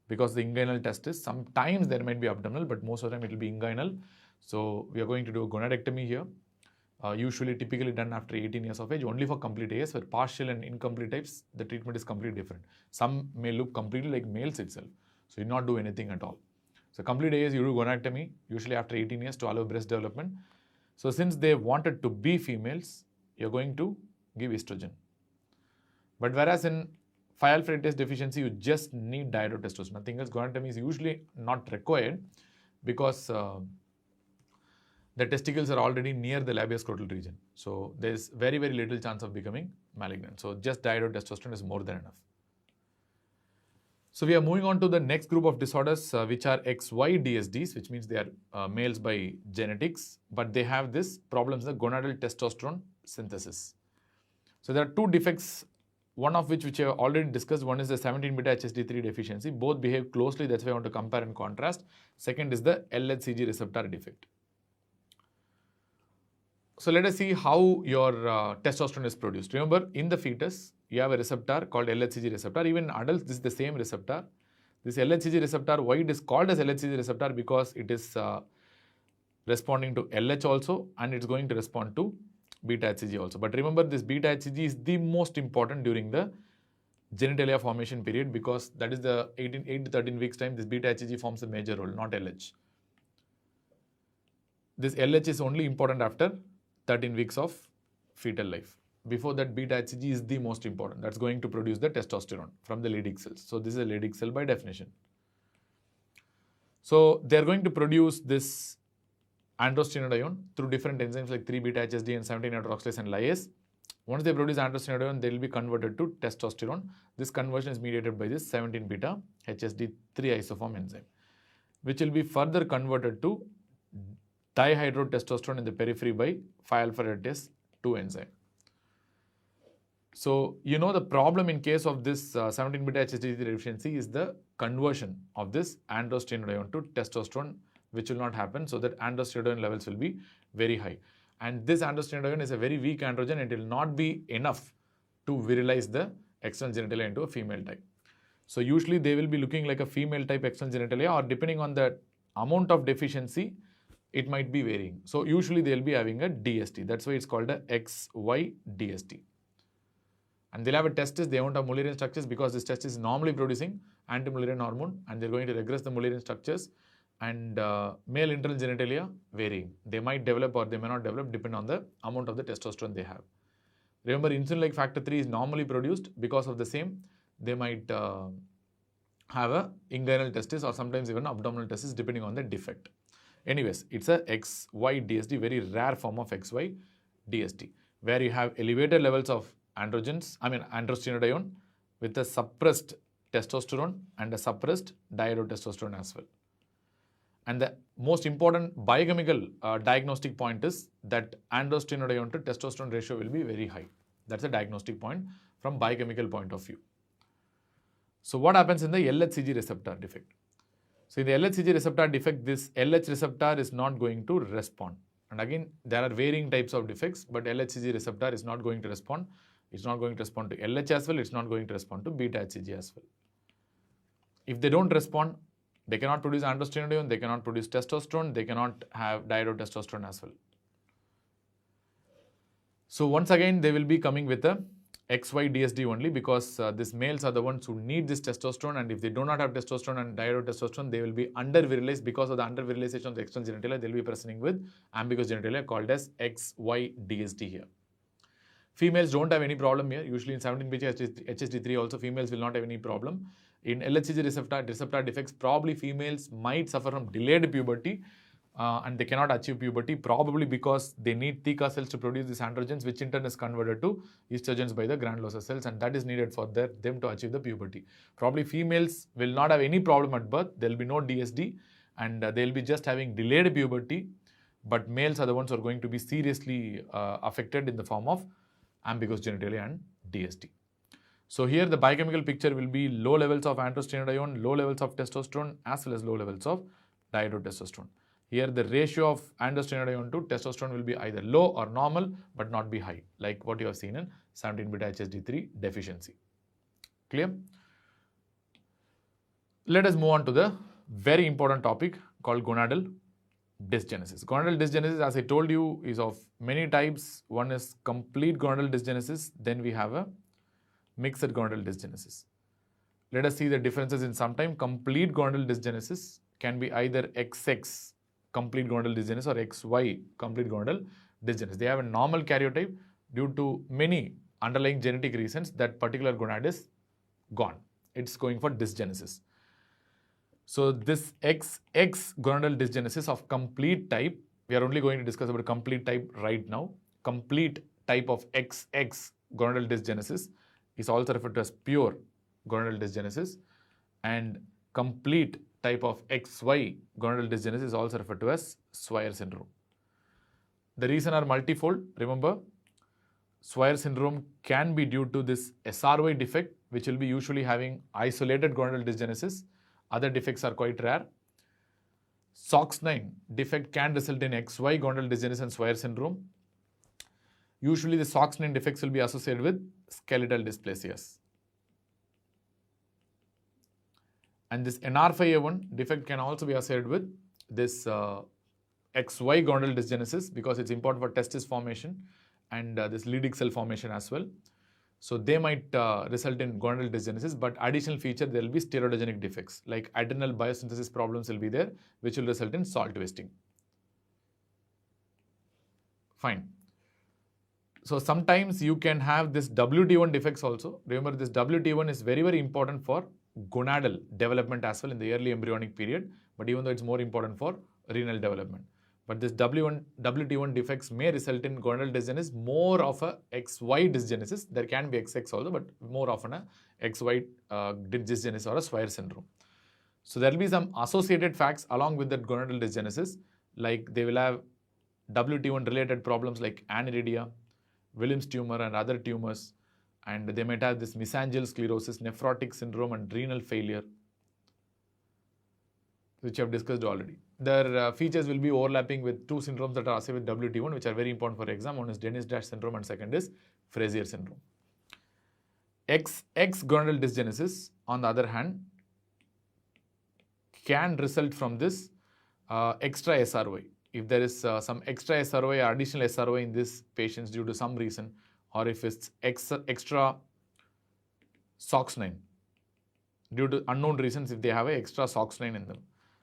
because the inguinal testis, sometimes there might be abdominal, but most of the time it will be inguinal. So we are going to do a gonadectomy here. Usually typically done after 18 years of age, only for complete AS. Where partial and incomplete types, the treatment is completely different. Some may look completely like males itself, so you not do anything at all. So complete AS, you do gonadectomy, usually after 18 years to allow breast development. So since they wanted to be females, you're going to give estrogen. But whereas in phi alpha reductase deficiency, you just need dihydrotestosterone. Nothing else. Gonadectomy is usually not required because the testicles are already near the labioscrotal region. So there's very, very little chance of becoming malignant. So just dihydrotestosterone is more than enough. So we are moving on to the next group of disorders, which are XY DSDs, which means they are males by genetics, but they have this problems in the gonadal testosterone synthesis. So there are two defects, one of which I have already discussed. One is the 17-beta HSD3 deficiency. Both behave closely. That's why I want to compare and contrast. Second is the LHCG receptor defect. So let us see how your testosterone is produced. Remember, in the fetus, you have a receptor called LHCG receptor. Even in adults, this is the same receptor. This LHCG receptor, why it is called as LHCG receptor? Because it is responding to LH also, and it's going to respond to beta HCG also. But remember, this beta HCG is the most important during the genitalia formation period, because that is the 8 to 13 weeks time. This beta HCG forms a major role, not LH. This LH is only important after 13 weeks of fetal life. Before that, beta HCG is the most important. That's going to produce the testosterone from the Leydig cells. So this is a Leydig cell by definition. So they're going to produce this androstenedione through different enzymes like 3-beta HSD and 17-hydroxylase and lyase. Once they produce androstenedione, they will be converted to testosterone. This conversion is mediated by this 17-beta HSD3 isoform enzyme, which will be further converted to dihydrotestosterone in the periphery by phi alpha reductase 2 enzyme. So, you know, the problem in case of this 17-beta HSD3 deficiency is the conversion of this androstenedione to testosterone, which will not happen, so that androstenedione levels will be very high. And this androstenedione is a very weak androgen. It will not be enough to virilize the external genitalia into a female type. So usually they will be looking like a female type external genitalia, or depending on the amount of deficiency, it might be varying. So usually they'll be having a DST. That's why it's called a XY DST. And they'll have a testis. They won't have Mullerian structures because this testis is normally producing anti-Mullerian hormone, and they're going to regress the Mullerian structures. And male internal genitalia varying. They might develop or they may not develop depending on the amount of the testosterone they have. Remember, insulin-like factor 3 is normally produced. Because of the same, they might have a inguinal testis or sometimes even abdominal testis depending on the defect. Anyways, it's a XY DSD, very rare form of XY DSD, where you have elevated levels of androstenedione with a suppressed testosterone and a suppressed dihydrotestosterone as well. And the most important biochemical diagnostic point is that androstenedione to testosterone ratio will be very high. That's a diagnostic point from biochemical point of view. So what happens in the LHCG receptor defect? So in the LHCG receptor defect, this LH receptor is not going to respond. And again, there are varying types of defects, but LHCG receptor is not going to respond. It's not going to respond to LH as well. It's not going to respond to beta HCG as well. If they don't respond, they cannot produce androstenedione, they cannot produce testosterone, they cannot have dihydrotestosterone as well. So once again, they will be coming with a XY DSD only, because these males are the ones who need this testosterone, and if they do not have testosterone and dihydrotestosterone, they will be under-virilized. Because of the under-virilization of the external genitalia, they will be presenting with ambiguous genitalia called as XY DSD here. Females don't have any problem here. Usually in 17-beta HSD3 also females will not have any problem. In LHCG receptor defects, probably females might suffer from delayed puberty and they cannot achieve puberty, probably because they need theca cells to produce these androgens, which in turn is converted to estrogens by the granulosa cells, and that is needed for them to achieve the puberty. Probably females will not have any problem at birth. There will be no DSD and they will be just having delayed puberty, but males are the ones who are going to be seriously affected in the form of ambiguous genitalia and DSD. So here the biochemical picture will be low levels of androstenedione, low levels of testosterone, as well as low levels of dihydrotestosterone. Here the ratio of androstenedione to testosterone will be either low or normal, but not be high, like what you have seen in 17-beta HSD3 deficiency. Clear? Let us move on to the very important topic called gonadal dysgenesis. Gonadal dysgenesis, as I told you, is of many types. One is complete gonadal dysgenesis, then we have a mixed gonadal dysgenesis. Let us see the differences in some time. Complete gonadal dysgenesis can be either XX complete gonadal dysgenesis or XY complete gonadal dysgenesis. They have a normal karyotype. Due to many underlying genetic reasons, that particular gonad is gone. It's going for dysgenesis. So this XX gonadal dysgenesis of complete type, we are only going to discuss about complete type right now. Complete type of XX gonadal dysgenesis is also referred to as pure gonadal dysgenesis, and complete type of XY gonadal dysgenesis is also referred to as Swyer syndrome. The reason are multifold. Remember, Swyer syndrome can be due to this SRY defect, which will be usually having isolated gonadal dysgenesis. Other defects are quite rare. SOX9 defect can result in XY gonadal dysgenesis and Swyer syndrome. Usually the SOX9 defects will be associated with skeletal dysplasias. And this NR5A1 defect can also be associated with this XY gonadal dysgenesis, because it's important for testis formation and this Leydig cell formation as well. So they might result in gonadal dysgenesis, but additional feature, there will be steroidogenic defects like adrenal biosynthesis problems will be there, which will result in salt wasting. Fine. So sometimes you can have this WT1 defects also. Remember, this WT1 is very, very important for gonadal development as well in the early embryonic period, but even though it's more important for renal development. But this WT1 defects may result in gonadal dysgenesis, more of a XY dysgenesis. There can be XX also, but more often a XY dysgenesis or a Swyer syndrome. So there will be some associated facts along with that gonadal dysgenesis, like they will have WT1 related problems like aniridia, Williams tumor and other tumors, and they might have this mesangial sclerosis, nephrotic syndrome and renal failure, which I have discussed already. Their features will be overlapping with two syndromes that are associated with WT1, which are very important for exam. One is Dennis-Dash syndrome and second is Frazier syndrome. XX gonadal dysgenesis, on the other hand, can result from this extra SRY. If there is some extra SRY or additional SRY in this patients due to some reason, or if it's extra SOX9 due to unknown reasons, if they have an extra SOX9 in them.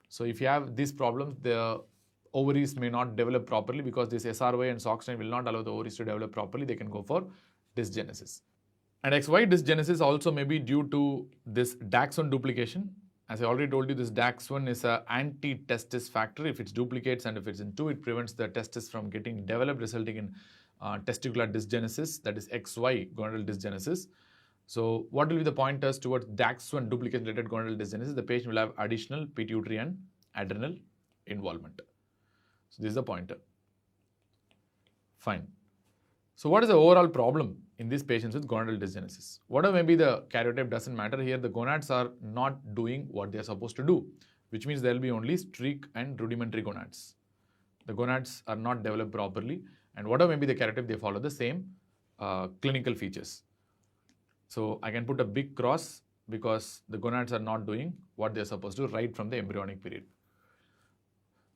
So if you have these problems, the ovaries may not develop properly because this SRY and SOX9 will not allow the ovaries to develop properly. They can go for dysgenesis. And XY dysgenesis also may be due to this DAX1 duplication. As I already told you, this DAX1 is an anti-testis factor. If it duplicates and if it's in 2, it prevents the testis from getting developed, resulting in testicular dysgenesis, that is XY gonadal dysgenesis. So what will be the pointers towards DAX1 duplicate related gonadal dysgenesis? The patient will have additional pituitary and adrenal involvement. So this is the pointer. Fine. So what is the overall problem in these patients with gonadal dysgenesis? Whatever may be the karyotype doesn't matter here. The gonads are not doing what they are supposed to do, which means there will be only streak and rudimentary gonads. The gonads are not developed properly, and whatever may be the karyotype, they follow the same clinical features. So I can put a big cross because the gonads are not doing what they are supposed to right from the embryonic period.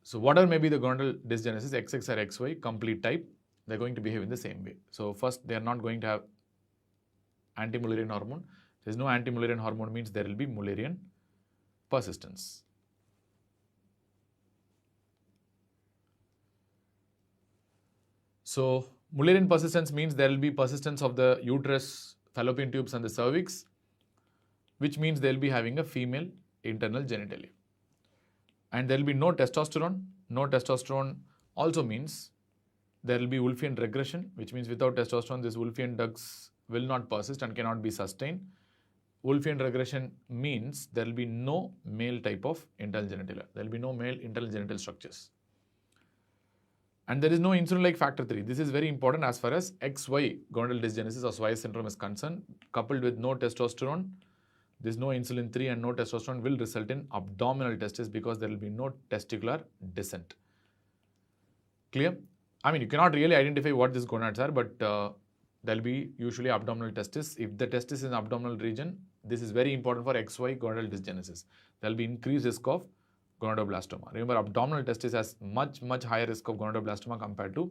So whatever may be the gonadal dysgenesis, XX or XY, complete type, they're going to behave in the same way. So first, they are not going to have anti-Mullerian hormone. There is no anti-Mullerian hormone means there will be Mullerian persistence. So Mullerian persistence means there will be persistence of the uterus, fallopian tubes and the cervix, which means they will be having a female internal genitalia. And there will be no testosterone. No testosterone also means there will be Wolffian regression, which means without testosterone, this Wolffian ducts will not persist and cannot be sustained. Wolffian regression means there will be no male type of internal genitalia. There will be no male internal genital structures. And there is no insulin-like factor 3. This is very important as far as XY gonadal dysgenesis or Swyer syndrome is concerned. Coupled with no testosterone, there is no insulin 3 and no testosterone will result in abdominal testis because there will be no testicular descent. Clear? I mean, you cannot really identify what these gonads are, but there will be usually abdominal testis. If the testis is in the abdominal region, this is very important for XY gonadal dysgenesis. There will be increased risk of gonadoblastoma. Remember, abdominal testis has much higher risk of gonadoblastoma compared to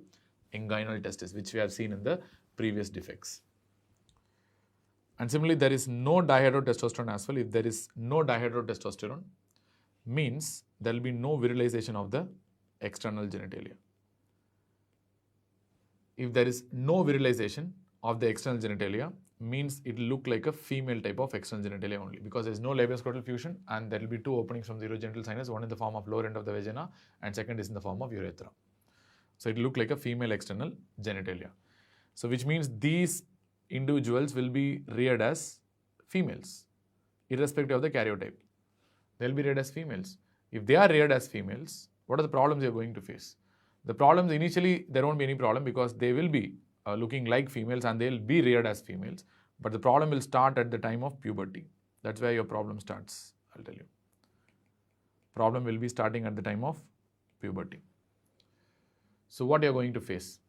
inguinal testis, which we have seen in the previous defects. And similarly, there is no dihydrotestosterone as well. If there is no dihydrotestosterone, means there will be no virilization of the external genitalia. If there is no virilization of the external genitalia, means it will look like a female type of external genitalia only, because there is no labioscrotal fusion and there will be 2 openings from the urogenital sinus, one in the form of lower end of the vagina and second is in the form of urethra. So it will look like a female external genitalia. So which means these individuals will be reared as females, irrespective of the karyotype. They will be reared as females. If they are reared as females, what are the problems you are going to face? The problems initially, there won't be any problem because they will be looking like females and they will be reared as females. But the problem will start at the time of puberty. That's where your problem starts, I'll tell you. Problem will be starting at the time of puberty. So what you are going to face?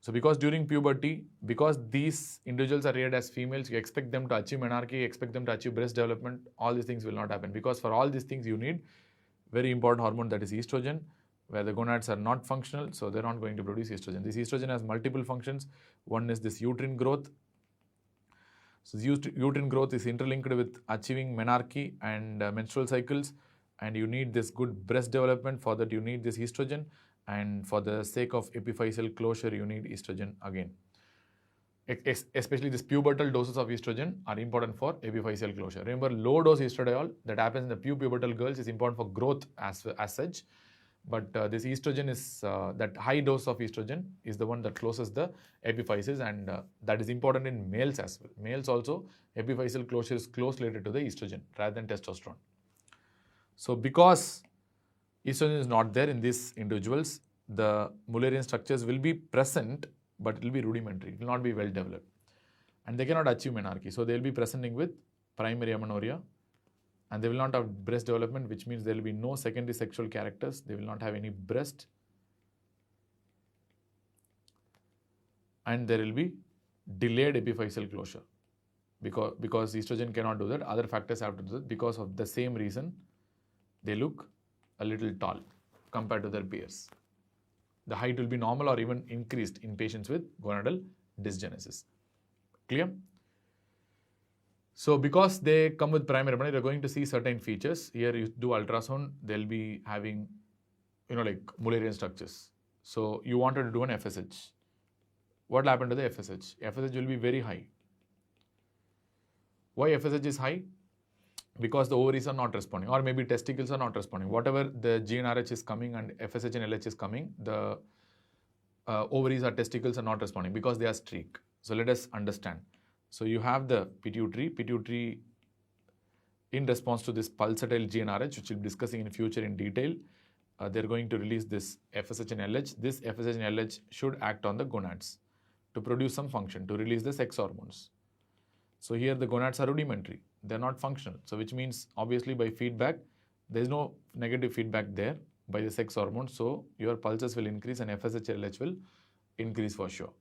So because during puberty, because these individuals are reared as females, you expect them to achieve menarche, expect them to achieve breast development, all these things will not happen. Because for all these things you need very important hormone, that is estrogen, where the gonads are not functional, so they're not going to produce estrogen. This estrogen has multiple functions. One is this uterine growth. So uterine growth is interlinked with achieving menarche and menstrual cycles, and you need this good breast development. For that you need this estrogen, and for the sake of epiphyseal closure you need estrogen again. Especially this pubertal doses of estrogen are important for epiphyseal closure. Remember, low dose estradiol that happens in the pubertal girls is important for growth as such. But this estrogen is, that high dose of estrogen is the one that closes the epiphyses, and that is important in males as well. Males also, epiphyseal closure is closely related to the estrogen rather than testosterone. So because estrogen is not there in these individuals, the Mullerian structures will be present, but it will be rudimentary. It will not be well developed. And they cannot achieve menarche. So they will be presenting with primary amenorrhea. And they will not have breast development, which means there will be no secondary sexual characters. They will not have any breast. And there will be delayed epiphyseal closure. Because estrogen cannot do that, other factors have to do that. Because of the same reason, they look a little tall compared to their peers. The height will be normal or even increased in patients with gonadal dysgenesis. Clear? So because they come with primary amenorrhea, you're going to see certain features. Here you do ultrasound, they'll be having, like Mullerian structures. So you wanted to do an FSH. What will happen to the FSH? FSH will be very high. Why FSH is high? Because the ovaries are not responding, or maybe testicles are not responding. Whatever the GnRH is coming and FSH and LH is coming, the ovaries or testicles are not responding because they are streak. So let us understand. So you have the pituitary in response to this pulsatile GnRH, which we'll be discussing in future in detail. They're going to release this FSH and LH. This FSH and LH should act on the gonads to produce some function, to release the sex hormones. So here the gonads are rudimentary. They're not functional. So which means obviously by feedback, there's no negative feedback there by the sex hormone. So your pulses will increase and FSH and LH will increase for sure.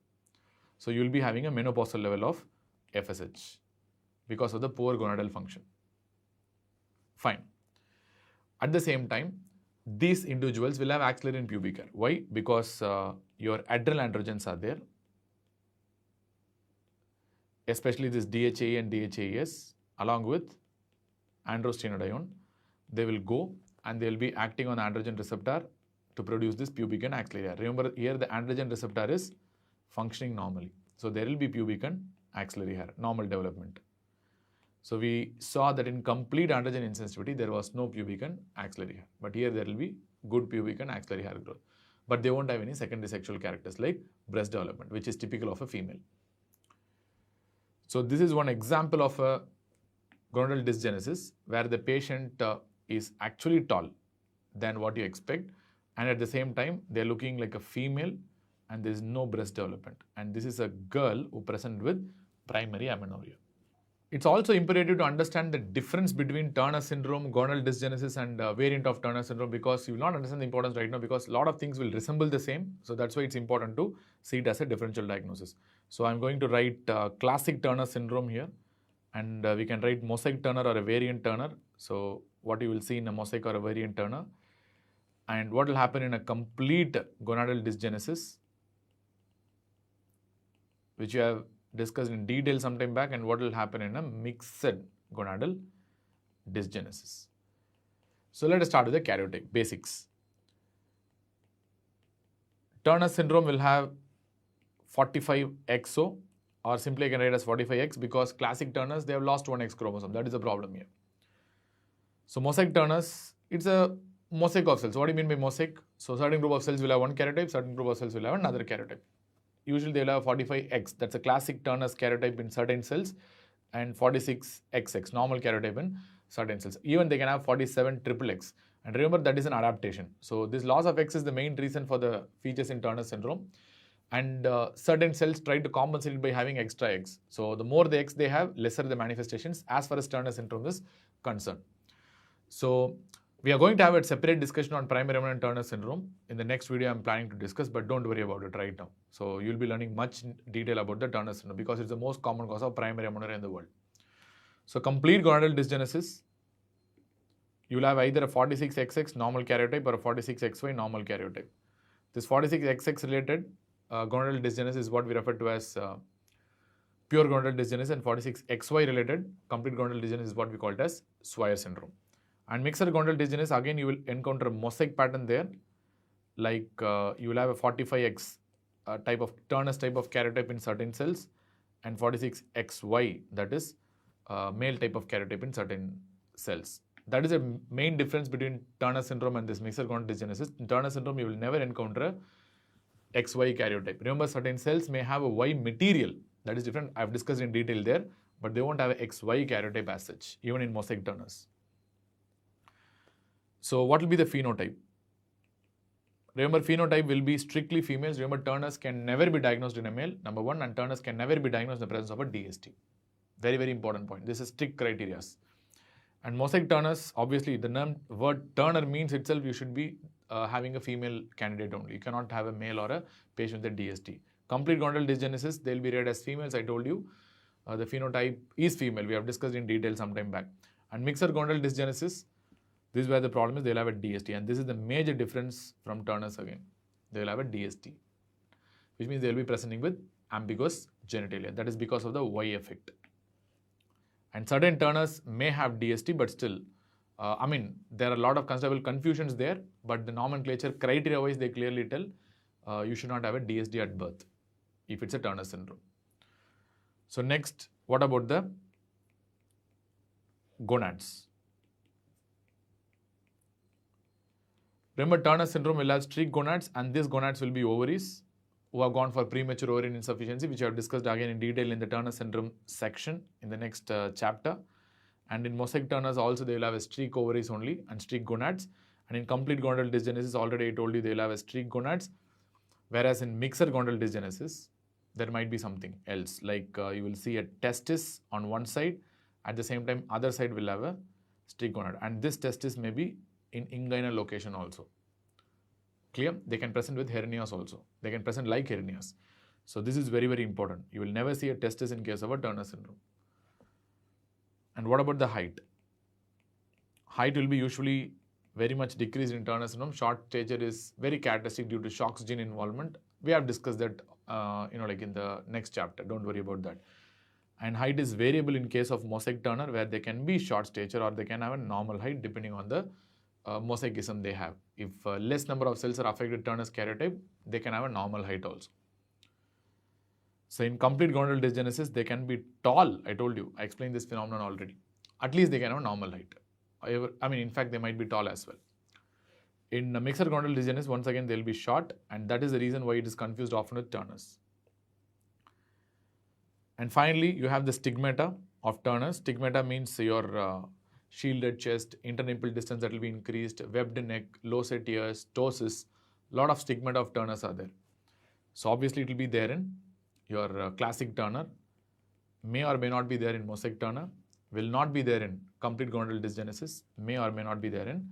So you'll be having a menopausal level of FSH because of the poor gonadal function. Fine. At the same time, these individuals will have axillary and pubic hair. Why? Because your adrenal androgens are there, especially this DHA and DHAES, along with androstenedione. They will go and they will be acting on the androgen receptor to produce this pubic and axillary hair. Remember, here the androgen receptor is functioning normally. So there will be pubic and axillary hair, normal development. So we saw that in complete androgen insensitivity, there was no pubic and axillary hair. But here there will be good pubic and axillary hair growth. But they won't have any secondary sexual characters like breast development, which is typical of a female. So this is one example of a gonadal dysgenesis where the patient is actually tall than what you expect, and at the same time they're looking like a female and there is no breast development. And this is a girl who presents with primary amenorrhea. It's also imperative to understand the difference between Turner syndrome, gonadal dysgenesis, and variant of Turner syndrome, because you will not understand the importance right now because a lot of things will resemble the same. So that's why it's important to see it as a differential diagnosis. So I'm going to write classic Turner syndrome here, and we can write mosaic Turner or a variant Turner. So what you will see in a mosaic or a variant Turner, and what will happen in a complete gonadal dysgenesis, which you have discussed in detail some time back, and what will happen in a mixed gonadal dysgenesis. So let us start with the karyotype basics. Turner syndrome will have 45XO, or simply I can write as 45X because classic Turners, they have lost one X chromosome. That is the problem here. So mosaic Turners, it's a mosaic of cells. What do you mean by mosaic? So certain group of cells will have one karyotype, certain group of cells will have another karyotype. Usually they will have 45X, that's a classic Turner's karyotype in certain cells, and 46XX, normal karyotype in certain cells. Even they can have 47XXX. And remember, that is an adaptation. So this loss of X is the main reason for the features in Turner syndrome. And certain cells try to compensate it by having extra X. So the more the X they have, lesser the manifestations as far as Turner syndrome is concerned. So we are going to have a separate discussion on primary amenorrhea and Turner syndrome. In the next video, I'm planning to discuss, but don't worry about it right now. So you'll be learning much detail about the Turner syndrome because it's the most common cause of primary amenorrhea in the world. So complete gonadal dysgenesis, you'll have either a 46XX normal karyotype or a 46XY normal karyotype. This 46XX related gonadal dysgenesis is what we refer to as pure gonadal dysgenesis, and 46XY related complete gonadal dysgenesis is what we call it as Swyer syndrome. And mixed gonadal dysgenesis, again you will encounter a mosaic pattern there, like you will have a 45X type of Turner's type of karyotype in certain cells, and 46XY, that is male type of karyotype in certain cells. That is a main difference between Turner syndrome and this mixed gonadal dysgenesis. In Turner syndrome, you will never encounter a XY karyotype. Remember, certain cells may have a Y material, that is different. I've discussed in detail there, but they won't have a XY karyotype as such, even in mosaic Turners. So what will be the phenotype? Remember, phenotype will be strictly females. Remember, Turners can never be diagnosed in a male, number one, and Turners can never be diagnosed in the presence of a DST. Very, very important point. This is strict criteria. And mosaic Turners, obviously, the word Turner means itself you should be having a female candidate only. You cannot have a male or a patient with a DST. Complete gonadal dysgenesis, they will be read as females. I told you the phenotype is female. We have discussed in detail some time back. And mixed gonadal dysgenesis, this is where the problem is, they will have a DST, and this is the major difference from Turners again. They will have a DST, which means they will be presenting with ambiguous genitalia. That is because of the Y effect. And certain Turners may have DST, but still, there are a lot of considerable confusions there, but the nomenclature criteria-wise, they clearly tell you should not have a DST at birth if it's a Turner syndrome. So next, what about the gonads. Remember, Turner syndrome will have streak gonads, and these gonads will be ovaries who have gone for premature ovarian insufficiency, which I have discussed again in detail in the Turner syndrome section in the next chapter. And in mosaic Turners also they will have a streak ovaries only and streak gonads. And in complete gonadal dysgenesis, already I told you they will have a streak gonads. Whereas in mixed gonadal dysgenesis, there might be something else. Like you will see a testis on one side, at the same time other side will have a streak gonad. And this testis may be in inguinal location also. Clear? They can present with hernias also. They can present like hernias. So this is very, very important. You will never see a testis in case of a Turner syndrome. And what about the height? Height will be usually very much decreased in Turner syndrome. Short stature is very characteristic due to Shox gene involvement. We have discussed that, like in the next chapter. Don't worry about that. And height is variable in case of mosaic Turner, where they can be short stature or they can have a normal height depending on the mosaicism they have. If less number of cells are affected Turner's karyotype, they can have a normal height also. So in complete gonadal dysgenesis, they can be tall. I told you, I explained this phenomenon already. At least they can have a normal height. In fact, they might be tall as well. In mixed gonadal dysgenesis, once again, they'll be short, and that is the reason why it is confused often with Turner's. And finally, you have the stigmata of Turner's. Stigmata means your shielded chest, internipple distance that will be increased, webbed neck, low set ears, ptosis. Lot of stigmata of Turner's are there. So obviously, it will be there in your classic Turner, may or may not be there in mosaic Turner, will not be there in complete gonadal dysgenesis, may or may not be there in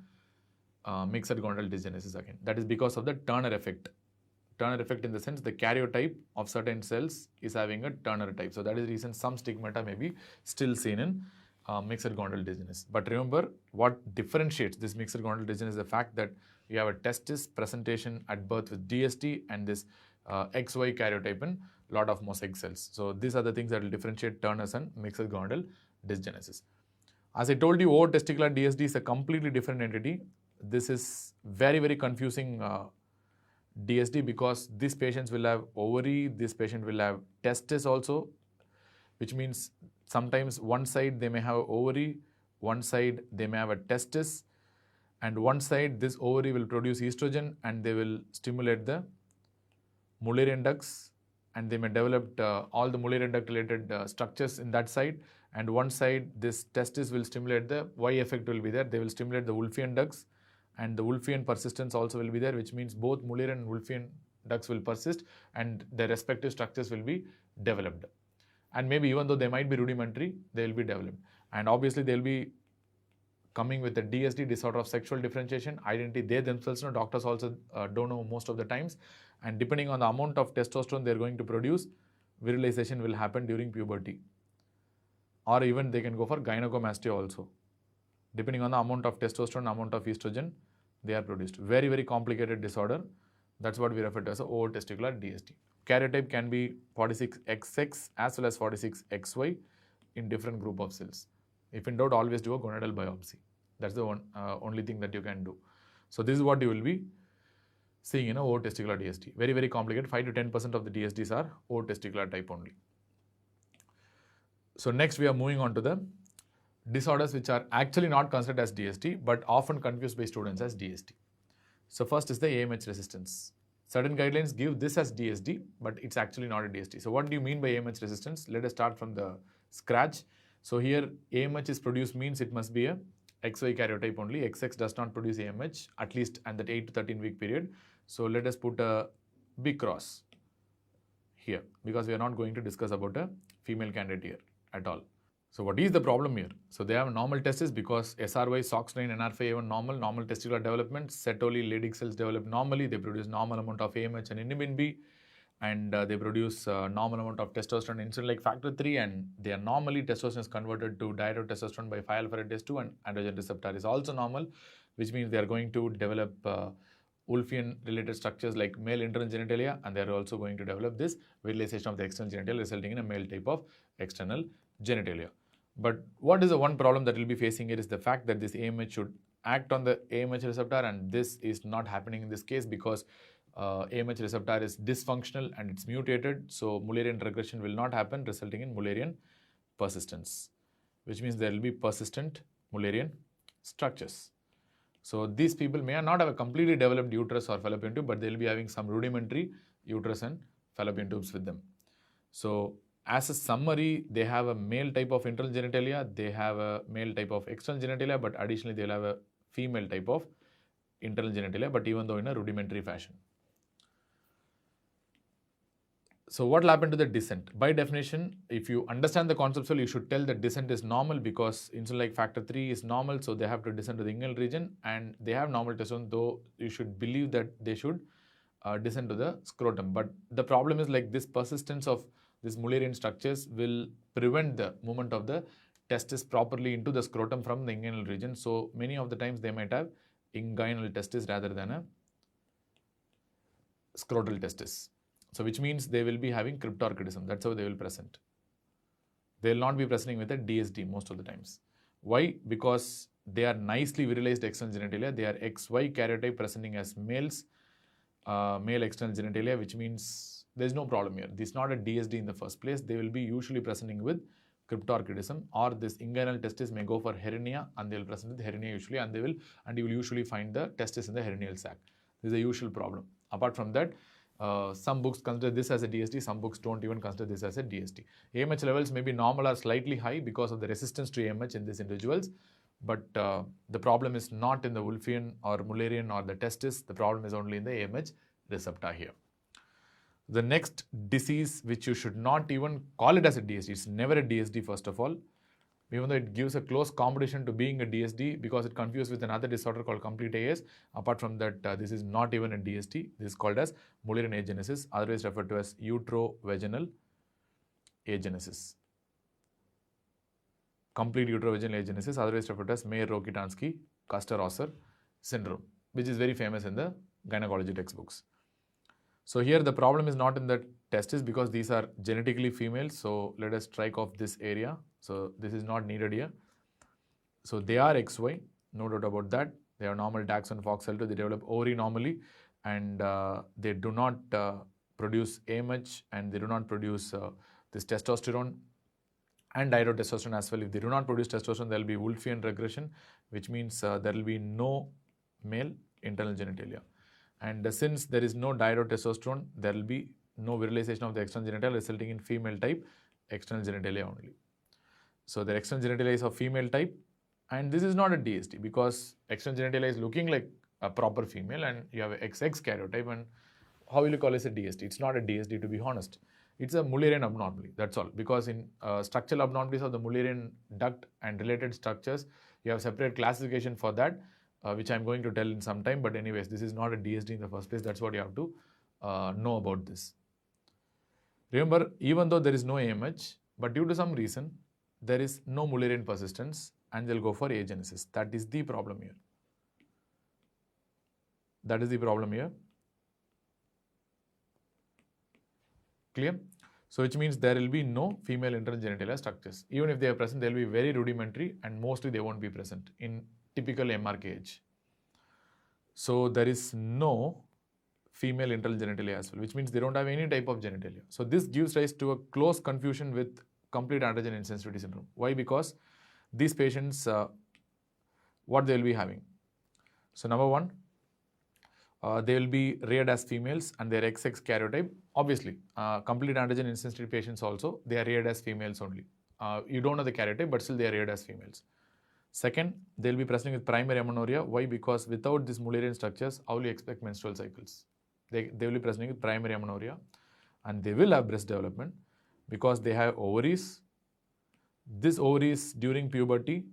mixed gonadal dysgenesis again. That is because of the Turner effect. Turner effect in the sense the karyotype of certain cells is having a Turner type. So that is the reason some stigmata may be still seen in mixed gonadal dysgenesis. But remember, what differentiates this mixed gonadal dysgenesis is the fact that you have a testis presentation at birth with DST and this XY karyotype in lot of mosaic cells. So these are the things that will differentiate Turner's and mixed gonadal dysgenesis. As I told you, ootesticular DSD is a completely different entity. This is very, very confusing DSD because these patients will have ovary, this patient will have testis also, which means sometimes one side they may have ovary, one side they may have a testis, and one side this ovary will produce estrogen and they will stimulate the Mullerian ducts, and they may develop all the Mullerian duct related structures in that side, and one side this testis will stimulate the Y effect will be there. They will stimulate the Wolffian ducts, and the Wolffian persistence also will be there, which means both Mullerian and Wolffian ducts will persist and their respective structures will be developed. And maybe even though they might be rudimentary, they will be developed. And obviously they will be coming with the DSD, disorder of sexual differentiation, identity. They themselves know, doctors also don't know most of the times. And depending on the amount of testosterone they're going to produce, virilization will happen during puberty. Or even they can go for gynecomastia also. Depending on the amount of testosterone, amount of estrogen, they are produced. Very, very complicated disorder. That's what we refer to as a ootesticular DSD. Karyotype can be 46XX as well as 46XY in different group of cells. If in doubt, always do a gonadal biopsy. That's the only thing that you can do. So this is what you will be seeing in a ootesticular DSD. Very, very complicated. 5 to 10% of the DSDs are ootesticular type only. So next we are moving on to the disorders which are actually not considered as DSD but often confused by students as DSD. So first is the AMH resistance. Certain guidelines give this as DSD, but it's actually not a DSD. So what do you mean by AMH resistance? Let us start from the scratch. So here AMH is produced means it must be a XY karyotype only. XX does not produce AMH, at least at that 8 to 13 week period. So let us put a big cross here because we are not going to discuss about a female candidate here at all. So what is the problem here? So they have normal testes because SRY, SOX9, NR5A1 normal testicular development, Sertoli, Leydig cells develop normally, they produce normal amount of AMH and inhibin B, and they produce normal amount of testosterone insulin like factor 3, and they are normally testosterone is converted to dihydrotestosterone by 5-alpha-reductase 2, and androgen receptor is also normal, which means they are going to develop Wolffian related structures like male internal genitalia, and they are also going to develop this virilization of the external genitalia resulting in a male type of external genitalia. But what is the one problem that we'll be facing here is the fact that this AMH should act on the AMH receptor, and this is not happening in this case because AMH receptor is dysfunctional and it's mutated, so Mullerian regression will not happen, resulting in Mullerian persistence. which means there will be persistent Mullerian structures. So these people may not have a completely developed uterus or fallopian tube, but they'll be having some rudimentary uterus and fallopian tubes with them. So as a summary, they have a male type of internal genitalia, they have a male type of external genitalia, but additionally they'll have a female type of internal genitalia, but even though in a rudimentary fashion. So what will happen to the descent? By definition, if you understand the conceptual, you should tell that descent is normal because insulin-like factor 3 is normal, so they have to descend to the inguinal region and they have normal testosterone, though you should believe that they should descend to the scrotum. But the problem is like this persistence of these Mullerian structures will prevent the movement of the testis properly into the scrotum from the inguinal region. So many of the times they might have inguinal testis rather than a scrotal testis. So which means they will be having cryptorchidism. That's how they will present. They will not be presenting with a DSD most of the times. Why? Because they are nicely virilized external genitalia. They are XY karyotype presenting as males, male external genitalia, which means there is no problem here. This is not a DSD in the first place. They will be usually presenting with cryptorchidism, or this inguinal testis may go for hernia and they will present with hernia usually, and you will usually find the testis in the hernial sac. This is a usual problem. Apart from that, some books consider this as a DSD, some books don't even consider this as a DSD. AMH levels may be normal or slightly high because of the resistance to AMH in these individuals, but the problem is not in the Wolffian or Mullerian or the testis, the problem is only in the AMH receptor here. The next disease, which you should not even call it as a DSD, it's never a DSD first of all, even though it gives a close competition to being a DSD because it confused with another disorder called complete AS. Apart from that, this is not even a DSD. This is called as Mullerian agenesis, otherwise referred to as uterovaginal agenesis. Complete uterovaginal agenesis, otherwise referred to as Mayer-Rokitansky Kuster-Rosser syndrome, which is very famous in the gynecology textbooks. So here the problem is not in the testis because these are genetically female. So let us strike off this area. So this is not needed here. So they are XY, no doubt about that. They are normal Dax and FOXL2. They develop ovary normally, and they do not produce AMH, and they do not produce this testosterone and dihydrotestosterone as well. If they do not produce testosterone, there will be Wolffian regression, which means there will be no male internal genitalia. And since there is no dihydrotestosterone, there will be no virilization of the external genitalia, resulting in female type external genitalia only. So the external genitalia is of female type, and this is not a DSD because external genitalia is looking like a proper female and you have an XX karyotype, and how will you call it a DSD? It's not a DSD, to be honest. It's a Mullerian abnormality, that's all. Because in structural abnormalities of the Mullerian duct and related structures, you have separate classification for that, which I'm going to tell in some time. But anyways, this is not a DSD in the first place. That's what you have to know about this. Remember, even though there is no AMH, but due to some reason, there is no Mullerian persistence and they'll go for agenesis. That is the problem here. That is the problem here. Clear? So which means there will be no female internal genitalia structures. Even if they are present, they will be very rudimentary and mostly they won't be present in typical MRKH. So there is no female internal genitalia as well, which means they don't have any type of genitalia. So this gives rise to a close confusion with complete androgen insensitivity syndrome. Why? Because these patients, what they will be having? So number one, they will be reared as females and their XX karyotype. Obviously, complete androgen insensitive patients also, they are reared as females only. You don't know the karyotype, but still they are reared as females. Second, they will be presenting with primary amenorrhea. Why? Because without these Mullerian structures, how will you expect menstrual cycles? They will be presenting with primary amenorrhea, and they will have breast development because they have ovaries. These ovaries during puberty,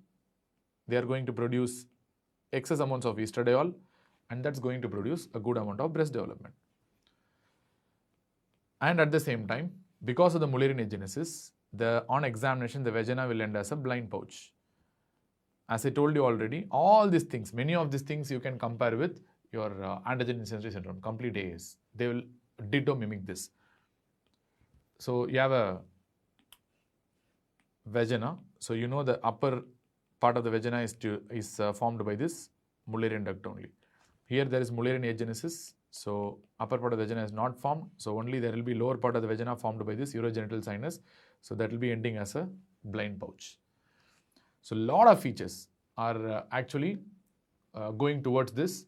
they are going to produce excess amounts of estradiol, and that's going to produce a good amount of breast development. And at the same time, because of the Mullerian agenesis, on examination, the vagina will end as a blind pouch. As I told you already, all these things, many of these things you can compare with your androgen insensitivity syndrome, complete AS. They will ditto mimic this. So you have a vagina. So you know the upper part of the vagina is formed by this Mullerian duct only. Here there is Mullerian agenesis. So upper part of the vagina is not formed. So only there will be lower part of the vagina formed by this urogenital sinus. So that will be ending as a blind pouch. So a lot of features are actually going towards this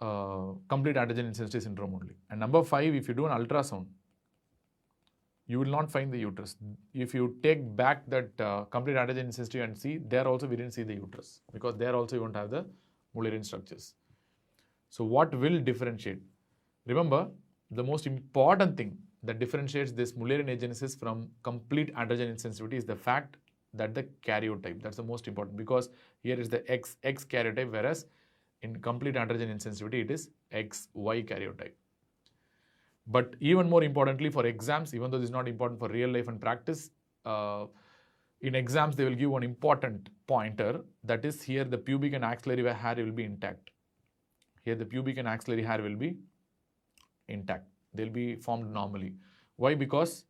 complete antigen insensitivity syndrome only. And number 5, if you do an ultrasound, you will not find the uterus. If you take back that complete antigen insensitivity and see, there also we didn't see the uterus, because there also you won't have the Mullerian structures. So what will differentiate? Remember, the most important thing that differentiates this Mullerian agenesis from complete androgen insensitivity is the fact that the karyotype, that's the most important, because here is the XX karyotype, whereas in complete androgen insensitivity it is XY karyotype. But even more importantly for exams, even though this is not important for real life and practice, in exams they will give one important pointer, that is here the pubic and axillary hair will be intact. Here the pubic and axillary hair will be intact. They will be formed normally. Why? Because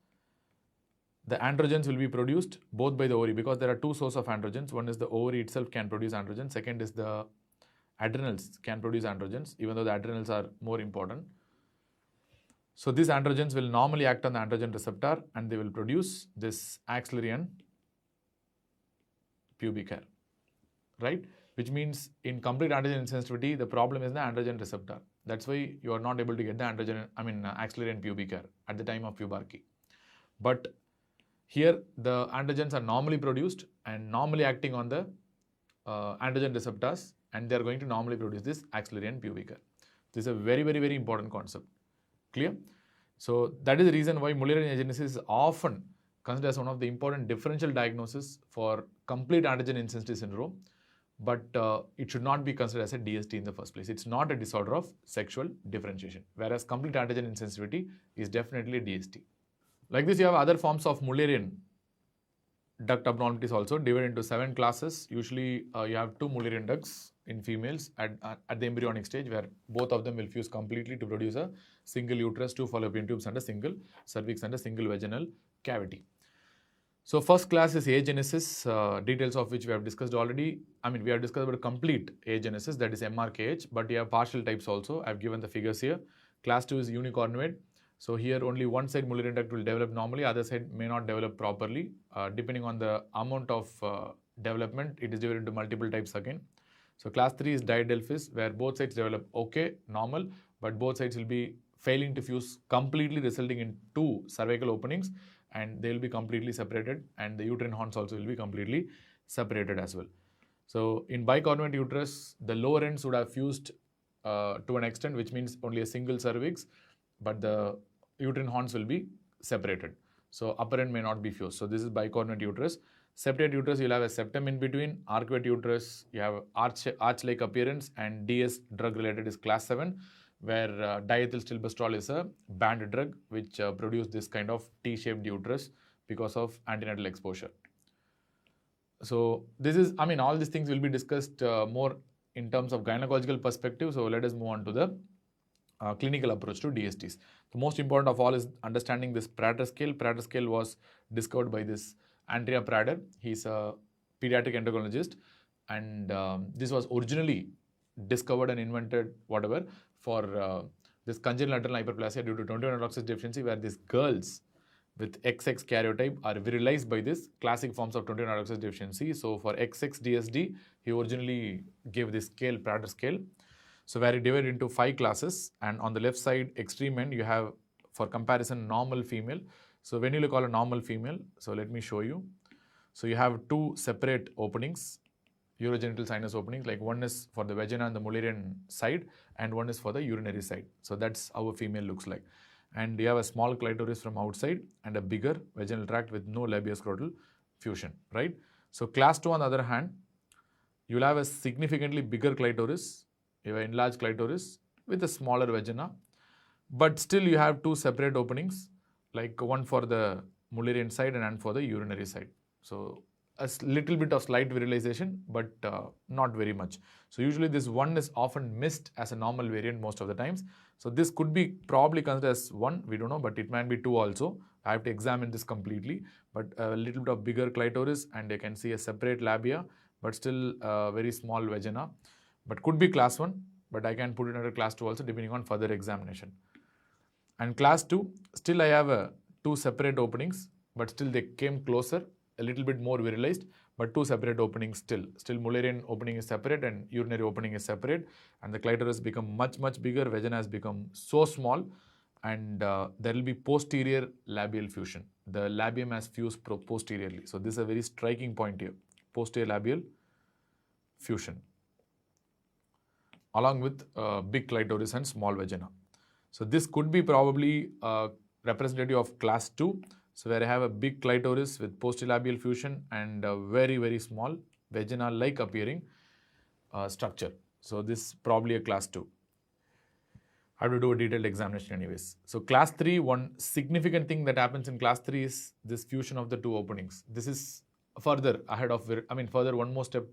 the androgens will be produced both by the ovary, because there are two sources of androgens. One is the ovary itself can produce androgens. Second is the adrenals can produce androgens, even though the adrenals are more important. So these androgens will normally act on the androgen receptor and they will produce this axillary and pubic hair, right? Which means in complete androgen insensitivity, the problem is the androgen receptor. That's why you are not able to get the axillary and pubic hair at the time of pubarchy. But here the androgens are normally produced and normally acting on the androgen receptors, and they are going to normally produce this axillary and pubic hair. This is a very, very, very important concept. Clear? So that is the reason why Mullerian agenesis is often considered as one of the important differential diagnoses for complete androgen insensitivity syndrome, but it should not be considered as a DST in the first place. It's not a disorder of sexual differentiation, whereas complete androgen insensitivity is definitely a DST. Like this, you have other forms of Mullerian duct abnormalities also, divided into 7 classes. Usually you have 2 Mullerian ducts in females at the embryonic stage, where both of them will fuse completely to produce a single uterus, 2 fallopian tubes and a single cervix and a single vaginal cavity. So first class is agenesis, details of which we have discussed already. We have discussed about complete agenesis, that is MRKH, but you have partial types also. I have given the figures here. Class 2 is unicornuate. So here only one side Mullerian duct will develop normally, other side may not develop properly. Depending on the amount of development, it is divided into multiple types again. So class 3 is diadelphys, where both sides develop okay, normal, but both sides will be failing to fuse completely, resulting in 2 cervical openings, and they will be completely separated, and the uterine horns also will be completely separated as well. So in bicornuate uterus, the lower ends would have fused to an extent, which means only a single cervix, but the uterine horns will be separated. So upper end may not be fused. So this is bicornuate uterus. Septate uterus, you'll have a septum in between. Arcuate uterus, you have arch-like appearance, and DS drug related is class 7, where diethylstilbestrol is a banned drug which produce this kind of T-shaped uterus because of antenatal exposure. So this is, all these things will be discussed more in terms of gynecological perspective. So let us move on to the clinical approach to DSTs. The most important of all is understanding this Prater scale. Prater scale was discovered by this Andrea Prater. He's a pediatric endocrinologist, and this was originally discovered and invented for this congenital adrenal hyperplasia due to 21-hydroxylase deficiency, where these girls with XX karyotype are virilized by this classic forms of 21-hydroxylase deficiency. So for XX DSD, he originally gave this scale, Prater scale. So where it divided into 5 classes, and on the left side extreme end you have, for comparison, normal female. So when you look at a normal female, so let me show you. So you have 2 separate openings, urogenital sinus openings, like one is for the vagina and the Mullerian side, and one is for the urinary side. So that's how a female looks like. And you have a small clitoris from outside and a bigger vaginal tract with no labioscrotal fusion, right? So class 2 on the other hand, you will have a significantly bigger clitoris. You have an enlarged clitoris with a smaller vagina, but still you have 2 separate openings, like one for the Mullerian side and one for the urinary side. So a little bit of slight virilization, but not very much. So usually this one is often missed as a normal variant most of the times. So this could be probably considered as 1, we don't know, but it might be 2 also. I have to examine this completely, but a little bit of bigger clitoris, and you can see a separate labia, but still a very small vagina. But could be class 1, but I can put it under class 2 also depending on further examination. And class 2, still I have 2 separate openings, but still they came closer, a little bit more virilized, but two separate openings still. Still Mullerian opening is separate and urinary opening is separate, and the clitoris become much bigger, vagina has become so small, and there will be posterior labial fusion. The labium has fused posteriorly. So this is a very striking point here. Posterior labial fusion, along with big clitoris and small vagina. So this could be probably representative of class 2. So where I have a big clitoris with posterolabial fusion and a very small vagina-like appearing structure. So this is probably a class 2. I have to do a detailed examination anyways. So class 3, one significant thing that happens in class 3 is this fusion of the two openings. This is further ahead of, further one more step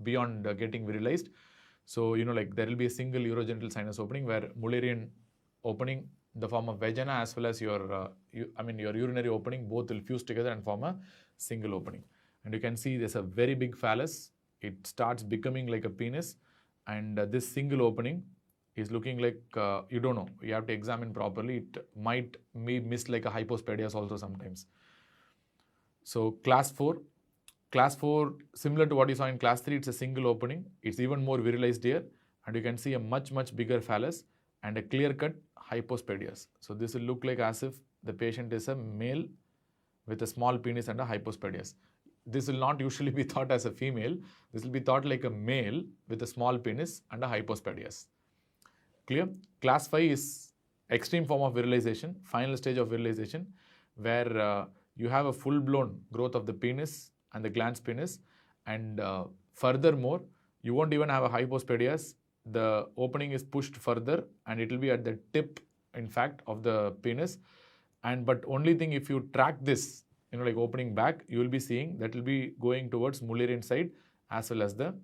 beyond getting virilized. So, like there will be a single urogenital sinus opening where Mullerian opening in the form of vagina as well as your urinary opening, both will fuse together and form a single opening. And you can see there's a very big phallus. It starts becoming like a penis, and this single opening is looking like, you don't know, you have to examine properly. It might be missed like a hypospadias also sometimes. So class 4, similar to what you saw in class 3, it's a single opening. It's even more virilized here, and you can see a much bigger phallus and a clear-cut hypospadias. So this will look like as if the patient is a male with a small penis and a hypospadias. This will not usually be thought as a female. This will be thought like a male with a small penis and a hypospadias. Clear? Class 5 is extreme form of virilization, final stage of virilization, where you have a full-blown growth of the penis and the glans penis, and furthermore, you won't even have a hypospadias. The opening is pushed further, and it will be at the tip, in fact, of the penis. But only thing, if you track this, like opening back, you will be seeing that will be going towards Mullerian side as well as the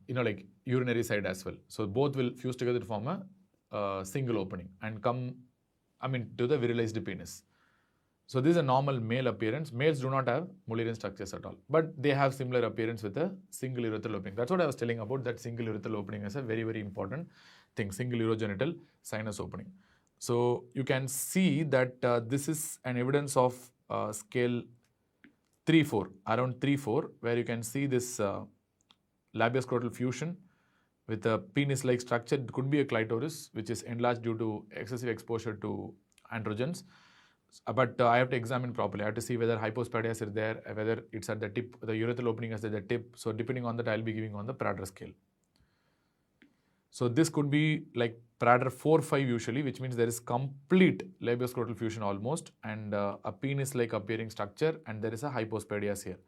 like urinary side as well. So both will fuse together to form a single opening and come, to the virilized penis. So this is a normal male appearance. Males do not have Mullerian structures at all, but they have similar appearance with a single urethral opening. That's what I was telling about, that single urethral opening is a very important thing, single urogenital sinus opening. So you can see that this is an evidence of scale 3-4, around 3-4, where you can see this labioscrotal fusion with a penis-like structure. It could be a clitoris, which is enlarged due to excessive exposure to androgens. But I have to examine properly. I have to see whether hypospadias is there, whether it's at the tip, the urethral opening is at the tip. So depending on that, I'll be giving on the Prader scale. So this could be like Prader 4-5 usually, which means there is complete labioscrotal fusion almost, and a penis-like appearing structure, and there is a hypospadias here.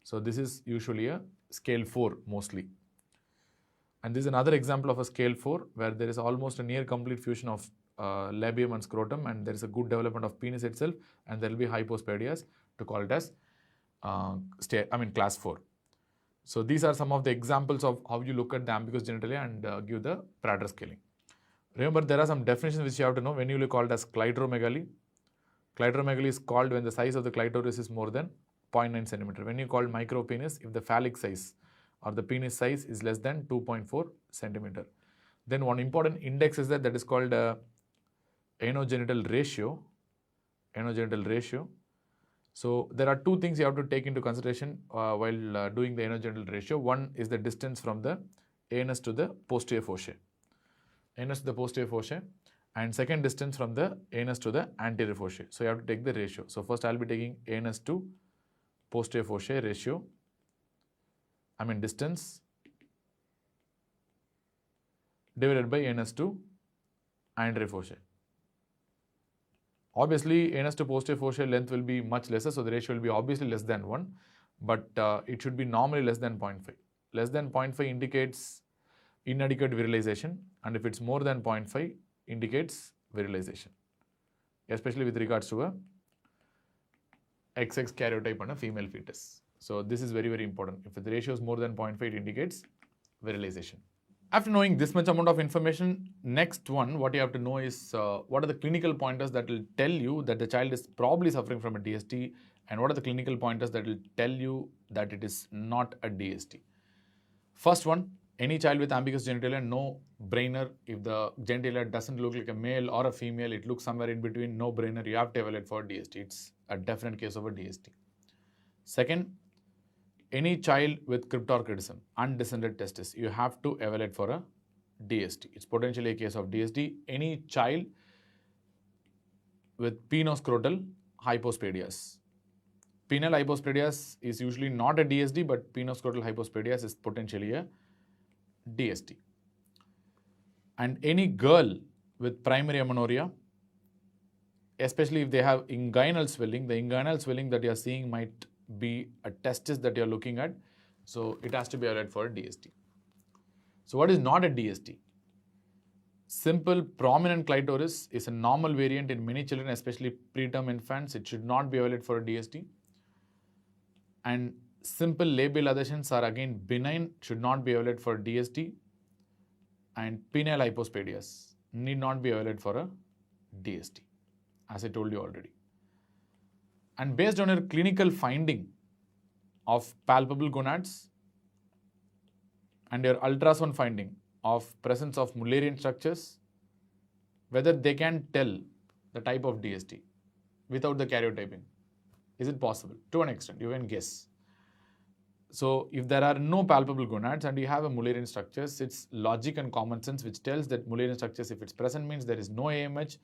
So this is usually a scale 4 mostly. And this is another example of a scale 4 where there is almost a near complete fusion of labium and scrotum, and there is a good development of penis itself, and there will be hypospadias to call it as class 4. So these are some of the examples of how you look at the ambiguous genitalia and give the Prader scaling. Remember, there are some definitions which you have to know. When you call it as clitoromegaly, clitoromegaly is called when the size of the clitoris is more than 0.9 centimeter. When you call micropenis, if the phallic size or the penis size is less than 2.4 centimeter. Then one important index is that is called anogenital ratio. Anogenital ratio. So there are two things you have to take into consideration while doing the anogenital ratio. One is the distance from the anus to the posterior fossa. Anus to the posterior fossa, and second distance from the anus to the anterior fossa. So you have to take the ratio. So first I'll be taking anus to posterior fossa ratio. Distance divided by anus to anterior fossa. Obviously, anus to posterior fossa length will be much lesser, so the ratio will be obviously less than 1, but it should be normally less than 0.5. Less than 0.5 indicates inadequate virilization, and if it's more than 0.5, indicates virilization, especially with regards to a XX karyotype and a female fetus. So this is very important. If the ratio is more than 0.5, it indicates virilization. After knowing this much amount of information, next one, what you have to know is what are the clinical pointers that will tell you that the child is probably suffering from a DST, and what are the clinical pointers that will tell you that it is not a DST. First one, any child with ambiguous genitalia, no brainer. If the genitalia doesn't look like a male or a female, it looks somewhere in between, no brainer. You have to evaluate for DST. It's a definite case of a DST. Second, any child with cryptorchidism, undescended testis, you have to evaluate for a DST. It's potentially a case of DST. Any child with penoscrotal hypospadias. Penile hypospadias is usually not a DSD, but penoscrotal hypospadias is potentially a DST. And any girl with primary amenorrhea, especially if they have inguinal swelling, the inguinal swelling that you are seeing might be a testis that you are looking at. So it has to be evaluated for a DST. So what is not a DST? Simple prominent clitoris is a normal variant in many children, especially preterm infants. It should not be evaluated for a DST. And simple labial adhesions are again benign, should not be evaluated for a DST. And penile hypospadias need not be evaluated for a DST, as I told you already. And based on your clinical finding of palpable gonads and your ultrasound finding of presence of Mullerian structures, whether they can tell the type of DST without the karyotyping. Is it possible? To an extent, you can guess. So if there are no palpable gonads and you have a Mullerian structures, it's logic and common sense which tells that Mullerian structures, if it's present, means there is no AMH,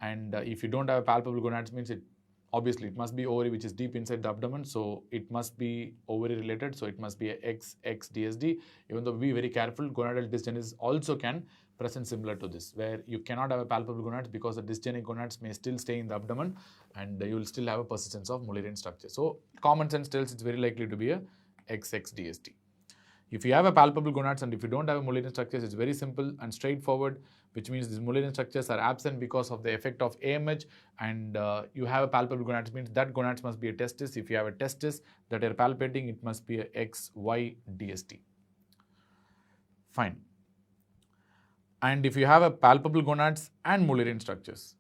and if you don't have a palpable gonads, means it obviously it must be ovary which is deep inside the abdomen, so it must be ovary related, so it must be a XX DSD. Even though be very careful, gonadal dysgenesis also can present similar to this, where you cannot have a palpable gonads because the dysgenic gonads may still stay in the abdomen and you will still have a persistence of Mullerian structure. So common sense tells it's very likely to be a XX DST. If you have a palpable gonads and if you don't have a Mullerian structures, it's very simple and straightforward, which means these Mullerian structures are absent because of the effect of AMH, and you have a palpable gonads, means that gonads must be a testis. If you have a testis that are palpating, it must be a XY DST. Fine. And if you have a palpable gonads and Mullerian structures,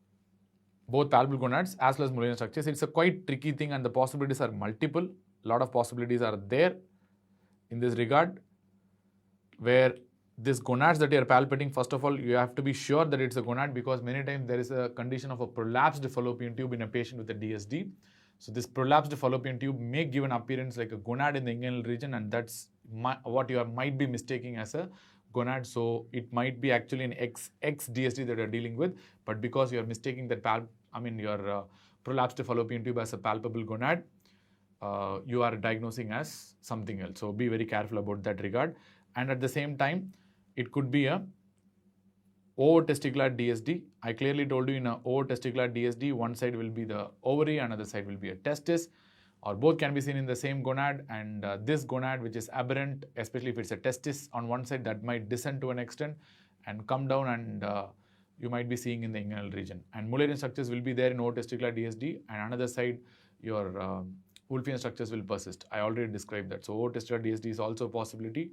both palpable gonads as well as Mullerian structures, it's a quite tricky thing and the possibilities are multiple. A lot of possibilities are there in this regard, where this gonads that you are palpating, first of all, you have to be sure that it's a gonad, because many times there is a condition of a prolapsed fallopian tube in a patient with a DSD. So this prolapsed fallopian tube may give an appearance like a gonad in the inguinal region, and that's what you might be mistaking as a gonad. So it might be actually an XX DSD that you're dealing with, but because you are mistaking that your prolapsed fallopian tube as a palpable gonad, you are diagnosing as something else. So be very careful about that regard. And at the same time, it could be a ootesticular DSD. I clearly told you in a ootesticular DSD, one side will be the ovary, another side will be a testis, or both can be seen in the same gonad. And this gonad, which is aberrant, especially if it's a testis on one side, that might descend to an extent and come down, and you might be seeing in the inguinal region. And Mullerian structures will be there in ootesticular DSD, and another side, your Wolffian structures will persist. I already described that. So ootesticular DSD is also a possibility.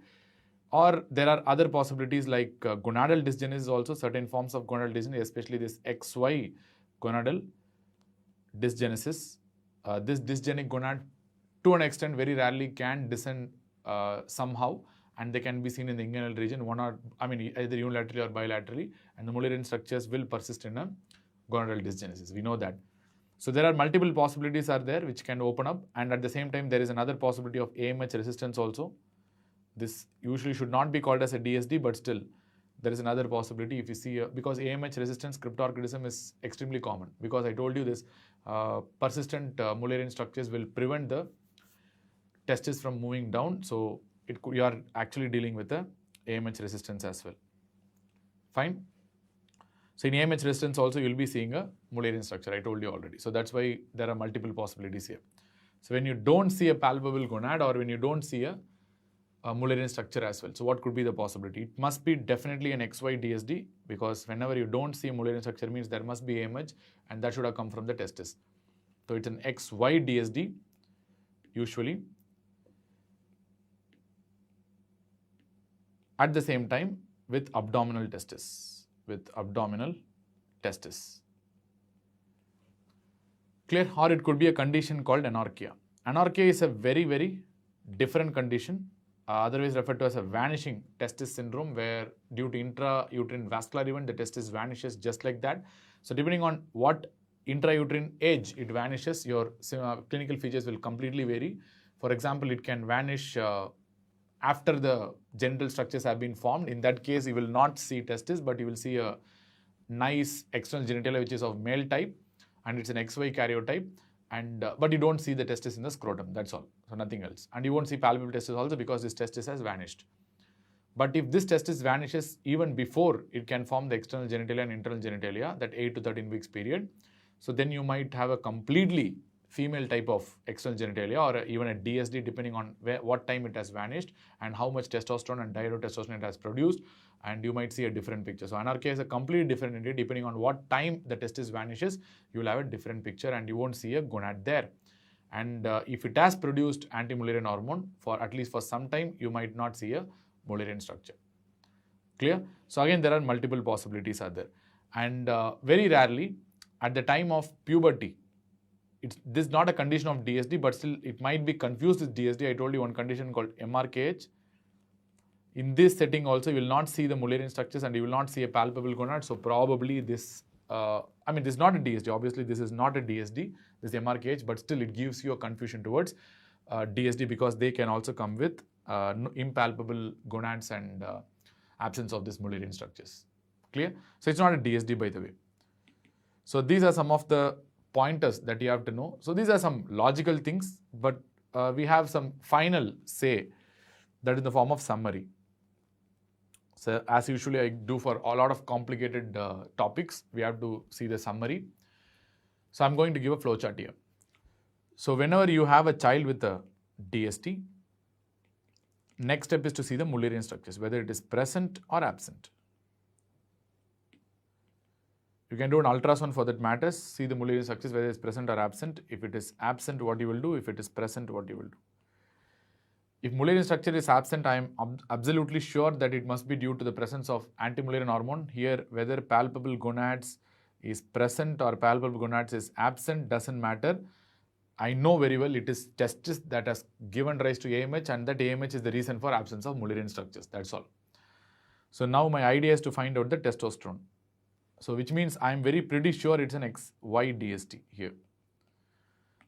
Or there are other possibilities like gonadal dysgenesis also, certain forms of gonadal dysgenesis, especially this XY gonadal dysgenesis. This dysgenic gonad, to an extent, very rarely can descend somehow, and they can be seen in the inguinal region, either unilaterally or bilaterally, and the Mullerian structures will persist in a gonadal dysgenesis. We know that. So there are multiple possibilities are there which can open up, and at the same time, there is another possibility of AMH resistance also. This usually should not be called as a DSD, but still there is another possibility. If you see, because AMH resistance cryptorchidism is extremely common, because I told you this persistent Mullerian structures will prevent the testis from moving down. So you are actually dealing with the AMH resistance as well. Fine. So in AMH resistance also you will be seeing a Mullerian structure. I told you already. So that's why there are multiple possibilities here. So when you don't see a palpable gonad, or when you don't see a Mullerian structure as well. So what could be the possibility? It must be definitely an XY DSD, because whenever you don't see a Mullerian structure, means there must be AMH, and that should have come from the testis. So it's an XY DSD usually. At the same time with abdominal testis. Clear? Or it could be a condition called anorchia. Anorchia is a very, very different condition. Otherwise referred to as a vanishing testis syndrome, where due to intrauterine vascular event, the testis vanishes just like that. So depending on what intrauterine age, it vanishes. Your clinical features will completely vary. For example, it can vanish after the genital structures have been formed. In that case, you will not see testis, but you will see a nice external genitalia which is of male type, and it's an XY karyotype. And but you don't see the testis in the scrotum. That's all. So nothing else. And you won't see palpable testis also because this testis has vanished. But if this testis vanishes even before it can form the external genitalia and internal genitalia, that 8 to 13 weeks period, so then you might have a completely female type of external genitalia or even a DSD depending on what time it has vanished and how much testosterone and dihydrotestosterone it has produced, and you might see a different picture. So anarche is a completely different entity. Depending on what time the testis vanishes, you will have a different picture and you won't see a gonad there. And if it has produced anti-Mullerian hormone for at least for some time, you might not see a Mullerian structure. Clear? So again, there are multiple possibilities are there. And very rarely at the time of puberty, this is not a condition of DSD, but still it might be confused with DSD. I told you one condition called MRKH. In this setting also, you will not see the Mullerian structures and you will not see a palpable gonad. So probably this, this is not a DSD. Obviously, this is not a DSD, this is MRKH, but still it gives you a confusion towards DSD because they can also come with impalpable gonads and absence of this Mullerian structures. Clear? So it's not a DSD, by the way. So these are some of the pointers that you have to know. So these are some logical things, but we have some final say that in the form of summary. So as usually I do for a lot of complicated topics, we have to see the summary. So I'm going to give a flowchart here. So whenever you have a child with a DST, next step is to see the Mullerian structures, whether it is present or absent. You can do an ultrasound for that matters, see the Mullerian structures, whether it's present or absent. If it is absent, what you will do. If it is present, what you will do. If Mullerian structure is absent, I am absolutely sure that it must be due to the presence of anti-Mullerian hormone. Here, whether palpable gonads is present or palpable gonads is absent doesn't matter. I know very well it is testis that has given rise to AMH, and that AMH is the reason for absence of Mullerian structures. That's all. So now my idea is to find out the testosterone. So which means I am pretty sure it's an XY DST here.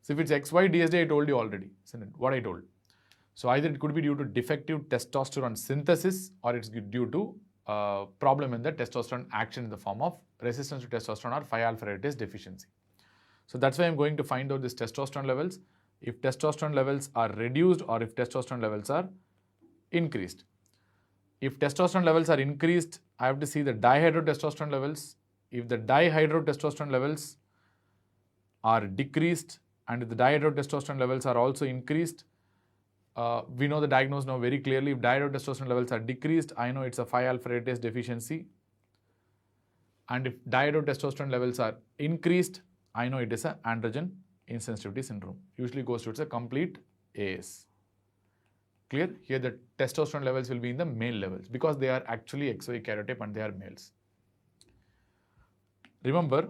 So if it's XY DST, I told you already, isn't it? What I told. So either it could be due to defective testosterone synthesis or it's due to problem in the testosterone action in the form of resistance to testosterone or 5-alpha reductase deficiency. So that's why I'm going to find out these testosterone levels, if testosterone levels are reduced or if testosterone levels are increased. If testosterone levels are increased, I have to see the dihydrotestosterone levels. If the dihydrotestosterone levels are decreased and if the dihydrotestosterone levels are also increased, we know the diagnosis now very clearly. If dihydrotestosterone levels are decreased, I know it's a 5-alpha reductase deficiency. And if dihydrotestosterone levels are increased, I know it is an androgen insensitivity syndrome. Usually goes towards a complete AS. Clear? Here the testosterone levels will be in the male levels because they are actually XY karyotype and they are males. Remember,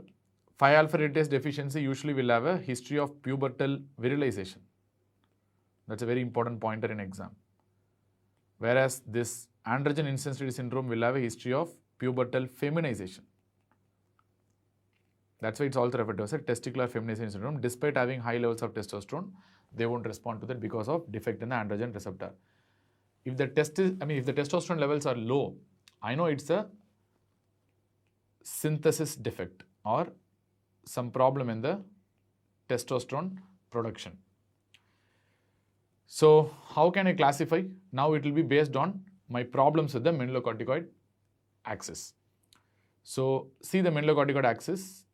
5-alpha reductase deficiency usually will have a history of pubertal virilization. That's a very important pointer in exam. Whereas this androgen insensitivity syndrome will have a history of pubertal feminization. That's why it's also referred to as a testicular feminization syndrome. Despite having high levels of testosterone, they won't respond to that because of defect in the androgen receptor. If the testosterone levels are low, I know it's a synthesis defect or some problem in the testosterone production. So how can I classify? Now it will be based on my problems with the mineralocorticoid axis. So see the mineralocorticoid axis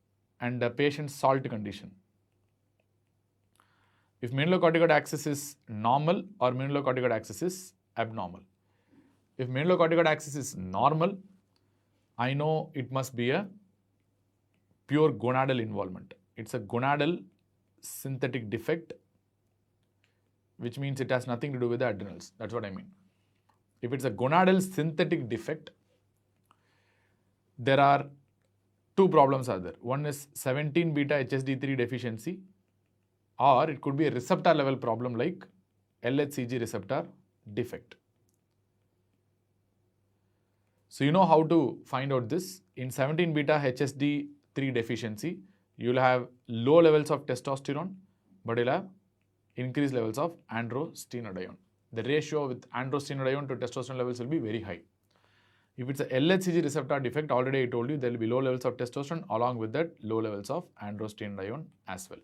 and the patient's salt condition. If mineralocorticoid axis is normal or mineralocorticoid axis is abnormal. If mineralocorticoid axis is normal, I know it must be a pure gonadal involvement. It's a gonadal synthetic defect, which means it has nothing to do with the adrenals. That's what I mean. If it's a gonadal synthetic defect, there are two problems are there. One is 17 beta HSD3 deficiency, or it could be a receptor level problem like LHCG receptor defect. So you know how to find out this. In 17 beta HSD3 deficiency, you'll have low levels of testosterone, but you'll have increased levels of androstenedione. The ratio with androstenedione to testosterone levels will be very high. If it's a LHCG receptor defect, already I told you there will be low levels of testosterone, along with that low levels of androstenedione as well.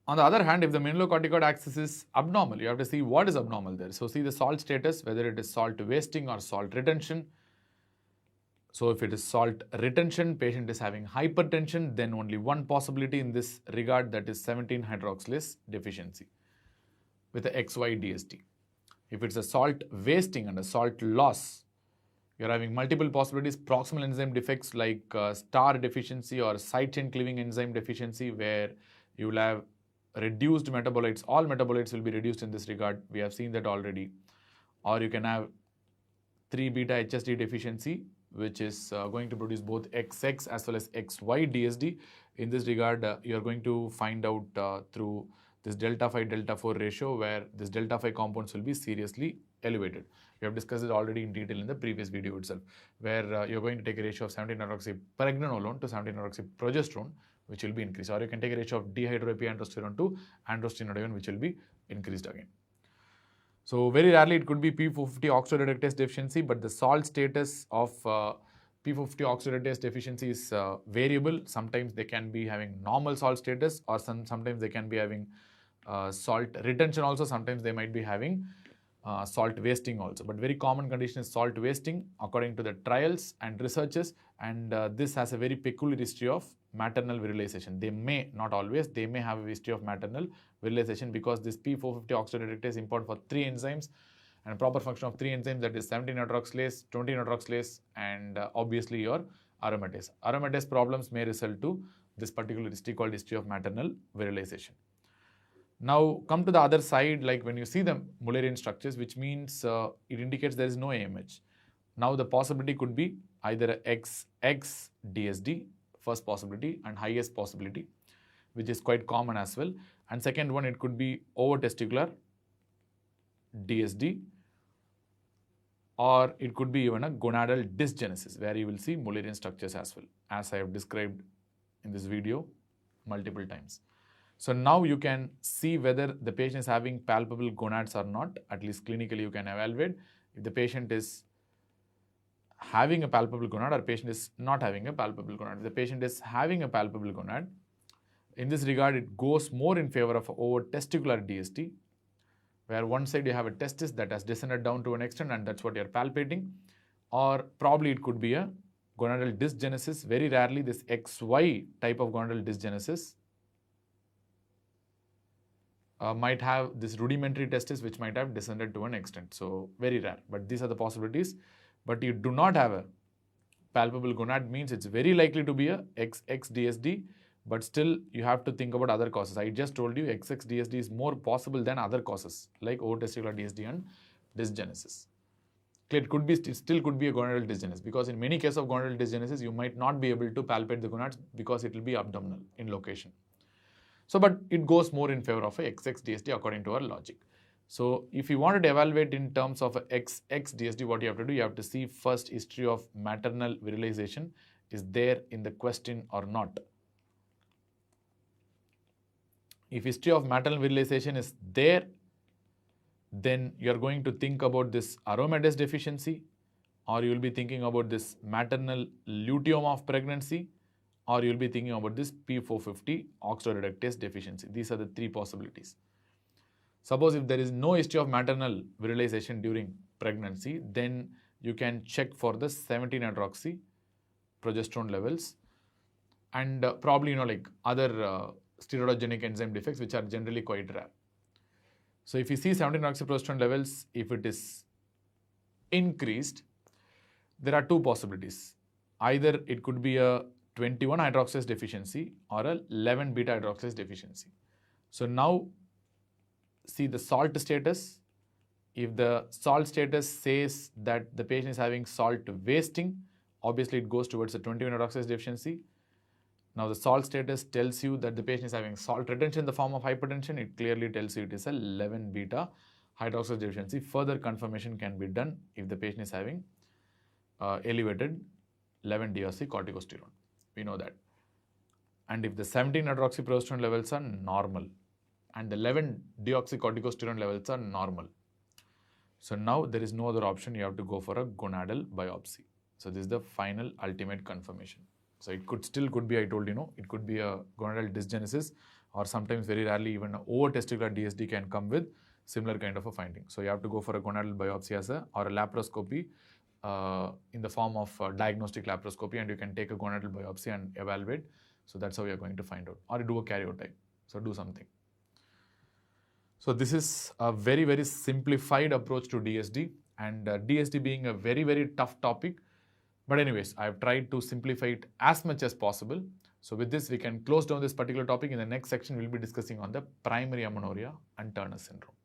On the other hand, if the mineralocorticoid axis is abnormal, you have to see what is abnormal there. So see the salt status, whether it is salt wasting or salt retention. So if it is salt retention, patient is having hypertension, then only one possibility in this regard, that is 17-hydroxylase deficiency with a XY DSD. If it's a salt wasting and a salt loss, you're having multiple possibilities. Proximal enzyme defects like STAR deficiency or side chain cleaving enzyme deficiency, where you will have reduced metabolites. All metabolites will be reduced in this regard. We have seen that already. Or you can have 3-beta HSD deficiency, which is going to produce both XX as well as XY DSD. In this regard, you're going to find out through this delta 5 delta 4 ratio, where this delta 5 compounds will be seriously elevated. We have discussed it already in detail in the previous video itself, where you're going to take a ratio of 17-hydroxypregnenolone to 17-hydroxyprogesterone, which will be increased, or you can take a ratio of dehydroepiandrosterone to androstenedione, which will be increased again. So very rarely it could be P450 oxidoreductase deficiency, but the salt status of P450 oxidoreductase deficiency is variable. Sometimes they can be having normal salt status, or sometimes they can be having salt retention also. Sometimes they might be having salt wasting also. But very common condition is salt wasting according to the trials and researches, and this has a very peculiar history of maternal virilization. They may, not always, they may have a history of maternal virilization, because this P450 oxidoreductase is important for 3 enzymes, and proper function of 3 enzymes, that is 17-hydroxylase, 20-hydroxylase, and obviously your aromatase. Aromatase problems may result to this particular history called history of maternal virilization. Now come to the other side, like when you see the Mullerian structures, which means it indicates there is no AMH. Now the possibility could be either XX DSD, first possibility, and highest possibility, which is quite common as well. And second one, it could be over-testicular DSD, or it could be even a gonadal dysgenesis, where you will see Mullerian structures as well, as I have described in this video multiple times. So now you can see whether the patient is having palpable gonads or not. At least clinically you can evaluate if the patient is having a palpable gonad or patient is not having a palpable gonad. If the patient is having a palpable gonad, in this regard it goes more in favor of over-testicular DSD, where one side you have a testis that has descended down to an extent, and that's what you're palpating. Or probably it could be a gonadal dysgenesis. Very rarely this XY type of gonadal dysgenesis might have this rudimentary testis, which might have descended to an extent. So very rare, but these are the possibilities. But you do not have a palpable gonad, means it's very likely to be a XX DSD, but still you have to think about other causes. I just told you XX DSD is more possible than other causes like over-testicular DSD and dysgenesis. It could be, it still could be a gonadal dysgenesis, because in many cases of gonadal dysgenesis, you might not be able to palpate the gonads because it will be abdominal in location. So, but it goes more in favor of a XX DSD according to our logic. So, if you wanted to evaluate in terms of a XX DSD, what you have to do, you have to see first history of maternal virilization is there in the question or not. If history of maternal virilization is there, then you are going to think about this aromatase deficiency, or you will be thinking about this maternal luteum of pregnancy, or you will be thinking about this P450 oxidoreductase deficiency. These are the 3 possibilities. Suppose if there is no history of maternal virilization during pregnancy, then you can check for the 17-hydroxy progesterone levels, and probably like other steroidogenic enzyme defects, which are generally quite rare. So if you see 17-hydroxy progesterone levels, if it is increased, there are 2 possibilities. Either it could be a 21-hydroxylase deficiency or a 11-beta hydroxylase deficiency. So now see the salt status. If the salt status says that the patient is having salt wasting, obviously it goes towards a 21-hydroxylase deficiency. Now the salt status tells you that the patient is having salt retention in the form of hypertension. It clearly tells you it is a 11-beta hydroxylase deficiency. Further confirmation can be done if the patient is having elevated 11-deoxycorticosterone. We know that. And if the 17-hydroxyprogesterone levels are normal and the 11-deoxycorticosterone levels are normal, so now there is no other option. You have to go for a gonadal biopsy. So this is the final ultimate confirmation. So it could be, I told you, it could be a gonadal dysgenesis, or sometimes very rarely even over testicular DSD can come with similar kind of a finding. So you have to go for a gonadal biopsy or a laparoscopy in the form of diagnostic laparoscopy, and you can take a gonadal biopsy and evaluate. So that's how you're going to find out. Or you do a karyotype. So do something. So this is a very, very simplified approach to DSD, and DSD being a very, very tough topic. But anyways, I've tried to simplify it as much as possible. So with this, we can close down this particular topic. In the next section, we'll be discussing on the primary amenorrhea and Turner syndrome.